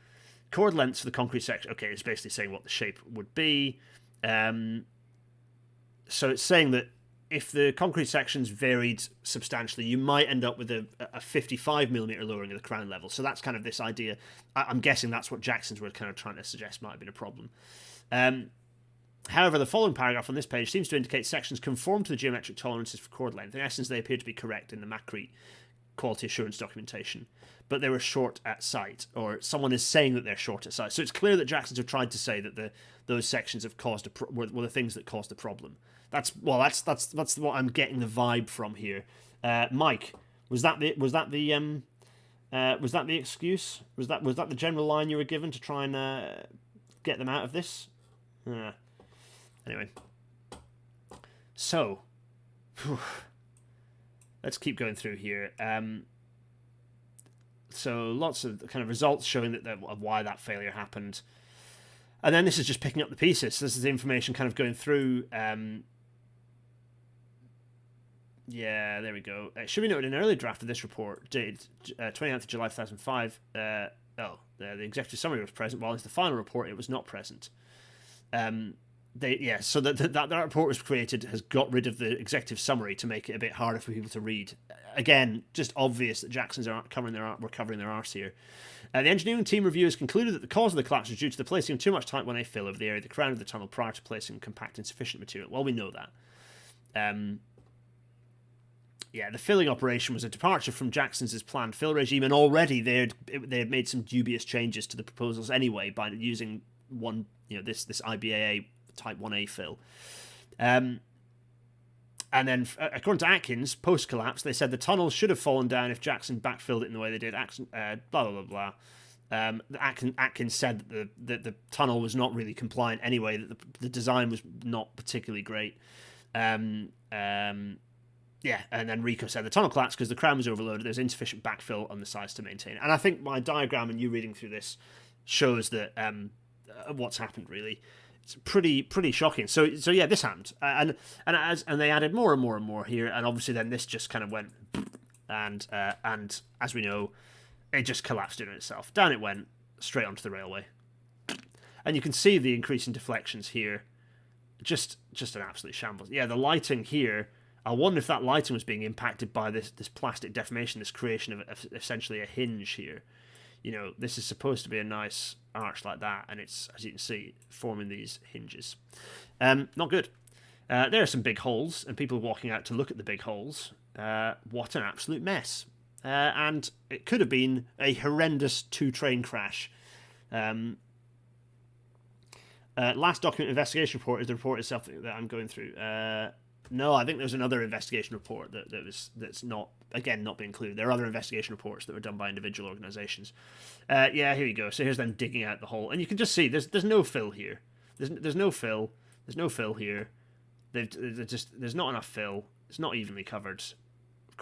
Chord lengths for the concrete section. Okay, it's basically saying what the shape would be. So it's saying that if the concrete sections varied substantially, you might end up with a 55 millimeter lowering of the crown level. So that's kind of this idea. I'm guessing that's what Jackson's were kind of trying to suggest might have been a problem. However, the following paragraph on this page seems to indicate sections conform to the geometric tolerances for chord length. In essence, they appear to be correct in the macrete quality assurance documentation, but they were short at sight, or someone is saying that they're short at sight. So it's clear that Jackson's have tried to say that those sections have caused were the things that caused the problem. That's what I'm getting the vibe from here. Mike, was that the excuse? Was that the general line you were given to try and get them out of this? Anyway, so let's keep going through here. So lots of kind of results showing of why that failure happened, and then this is just picking up the pieces. This is the information kind of going through. Yeah, there we go. It should be noted in an early draft of this report, dated 29th of July 2005. The executive summary was present, while in the final report it was not present. So that report was created has got rid of the executive summary to make it a bit harder for people to read. Again, just obvious that Jackson's were covering their arse here. The engineering team reviewers concluded that the cause of the collapse was due to the placing of too much Type 1A fill over the area of the crown of the tunnel prior to placing compact insufficient material. Well, we know that. The filling operation was a departure from Jackson's planned fill regime, and already they had made some dubious changes to the proposals anyway by using this IBAA Type 1A fill. And then, according to Atkins, post-collapse, they said the tunnel should have fallen down if Jackson backfilled it in the way they did. Blah, blah, blah, blah. Atkins said that the tunnel was not really compliant anyway, that the design was not particularly great. And then Rico said the tunnel collapsed because the crown was overloaded. There's insufficient backfill on the sides to maintain it. And I think my diagram and you reading through this shows that what's happened, really. It's pretty shocking. So yeah, this happened, and they added more and more and more here, and obviously then this just kind of went, and as we know, it just collapsed in itself. Down it went, straight onto the railway, and you can see the increase in deflections here. Just an absolute shambles. Yeah, the lighting here. I wonder if that lighting was being impacted by this plastic deformation, this creation of essentially a hinge here. This is supposed to be a nice arch like that, and it's, as you can see, forming these hinges. Not good. There are some big holes, and people walking out to look at the big holes. What an absolute mess. And it could have been a horrendous two-train crash. Last document investigation report is the report itself that I'm going through. No, I think there's another investigation report that's not being included. There are other investigation reports that were done by individual organisations. Here you go. So here's them digging out the hole, and you can just see there's no fill here. There's no fill. There's no fill here. There's not enough fill. It's not evenly covered.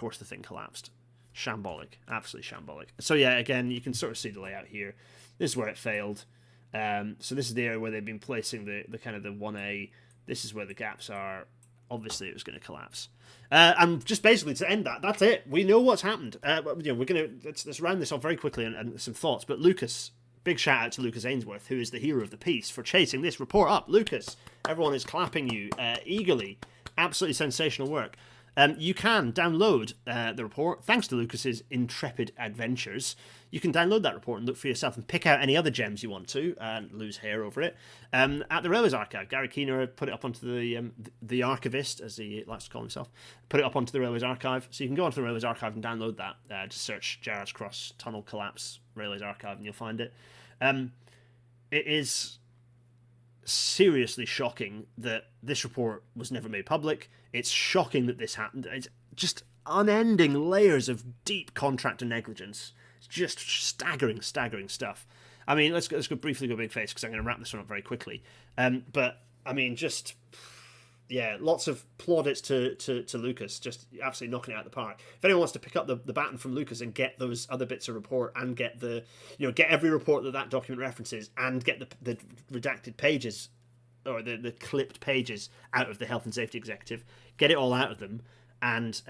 course the thing collapsed. Shambolic. Absolutely shambolic. So yeah, again, you can sort of see the layout here. This is where it failed. So this is the area where they've been placing the kind of the 1A. This is where the gaps are. Obviously, it was going to collapse. And just basically to end that, that's it. We know what's happened. We're going to let's round this off very quickly and some thoughts. But Lucas, big shout out to Lucas Ainsworth, who is the hero of the piece, for chasing this report up. Lucas, everyone is clapping you eagerly. Absolutely sensational work. You can download the report, thanks to Lucas's intrepid adventures. You can download that report and look for yourself and pick out any other gems you want to and lose hair over it. At the Railways Archive, Gary Keener put it up onto the archivist, as he likes to call himself, put it up onto the Railways Archive. So you can go onto the Railways Archive and download that. Just search Gerrards Cross Tunnel Collapse Railways Archive and you'll find it. It is seriously shocking that this report was never made public. It's shocking that this happened. It's just unending layers of deep contractor negligence. It's just staggering stuff. I mean, let's go briefly go big face because I'm going to wrap this one up very quickly. But I mean, just yeah, lots of plaudits to Lucas, just absolutely knocking it out of the park. If anyone wants to pick up the baton from Lucas and get those other bits of report and get get every report that document references and get the redacted pages or the clipped pages out of the Health and Safety Executive, get it all out of them, and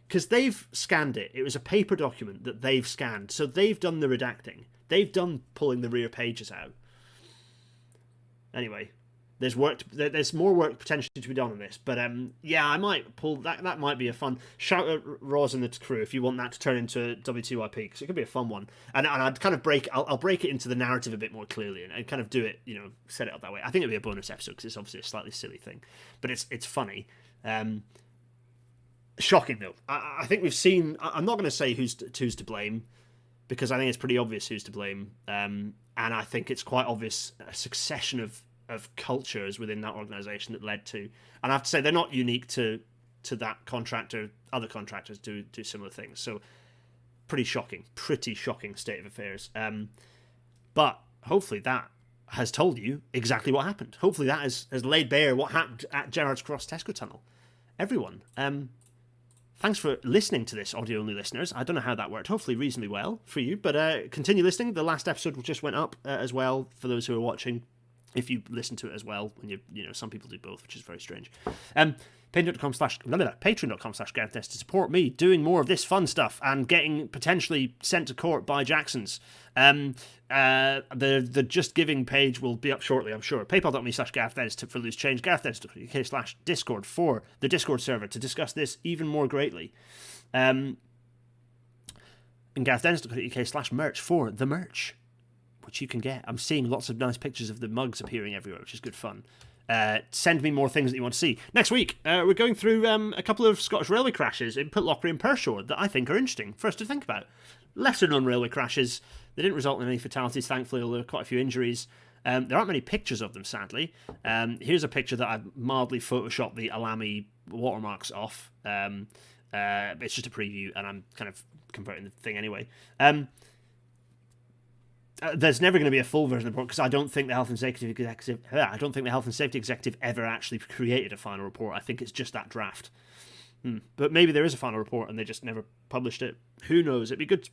because they've scanned it. It was a paper document that they've scanned, so they've done the redacting. They've done pulling the rear pages out. Anyway, there's more work potentially to be done on this, but yeah, I might pull that. That might be a fun shout at Roz and the crew if you want that to turn into W2IP, because it could be a fun one. And I'd kind of I'll break it into the narrative a bit more clearly and kind of do it, set it up that way. I think it'd be a bonus episode because it's obviously a slightly silly thing, but it's funny. Shocking though. I think we've seen. I'm not going to say who's to blame, because I think it's pretty obvious who's to blame. And I think it's quite obvious a succession of cultures within that organisation that led to, and I have to say they're not unique to that contractor. Other contractors do similar things. So pretty shocking state of affairs. But hopefully that has told you exactly what happened. Hopefully that has laid bare what happened at Gerrards Cross Tesco Tunnel. Everyone, thanks for listening to this, audio-only listeners. I don't know how that worked. Hopefully reasonably well for you, but continue listening. The last episode just went up as well for those who are watching. If you listen to it as well, and some people do both, which is very strange. Patreon.com/GarethNest to support me doing more of this fun stuff and getting potentially sent to court by Jacksons. The Just Giving page will be up shortly, I'm sure. PayPal.me/GarethNest for loose change. GarethNest.uk/Discord for the Discord server to discuss this even more greatly. And GarethNest.uk/merch for the merch, which you can get. I'm seeing lots of nice pictures of the mugs appearing everywhere, which is good fun. Send me more things that you want to see. Next week, we're going through a couple of Scottish railway crashes in Pitlochry and Pershore that I think are interesting for us to think about. Lesser known railway crashes. They didn't result in any fatalities, thankfully, although there were quite a few injuries. There aren't many pictures of them, sadly. Here's a picture that I've mildly photoshopped the Alami watermarks off. It's just a preview, and I'm kind of converting the thing anyway. There's never going to be a full version of the report because I don't think the Health and Safety Executive ever actually created a final report. I think it's just that draft. But maybe there is a final report and they just never published it. Who knows? It'd be good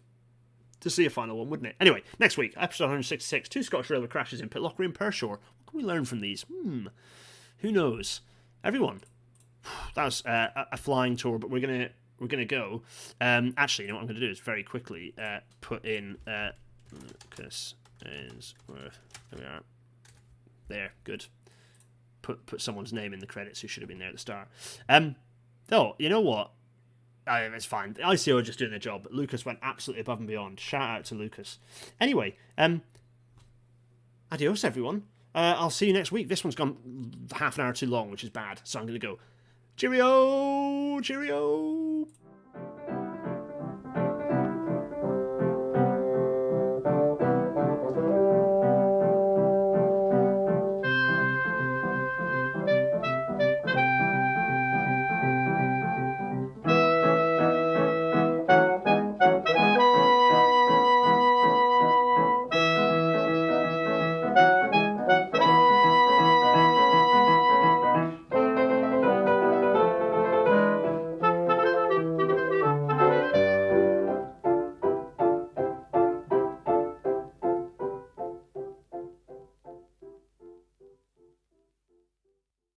to see a final one, wouldn't it? Anyway, next week, episode 166, 2 Scottish railway crashes in Pitlochry and Pershore. What can we learn from these? Who knows? Everyone. That was a flying tour, but we're gonna go. Actually, what I'm going to do is very quickly put in. Lucas Ainsworth. There we are. There, good. Put someone's name in the credits who should have been there at the start. Oh, you know what? It's fine. The ICO are just doing their job, but Lucas went absolutely above and beyond. Shout out to Lucas. Anyway, adios, everyone. I'll see you next week. This one's gone half an hour too long, which is bad, so I'm going to go. Cheerio! Cheerio!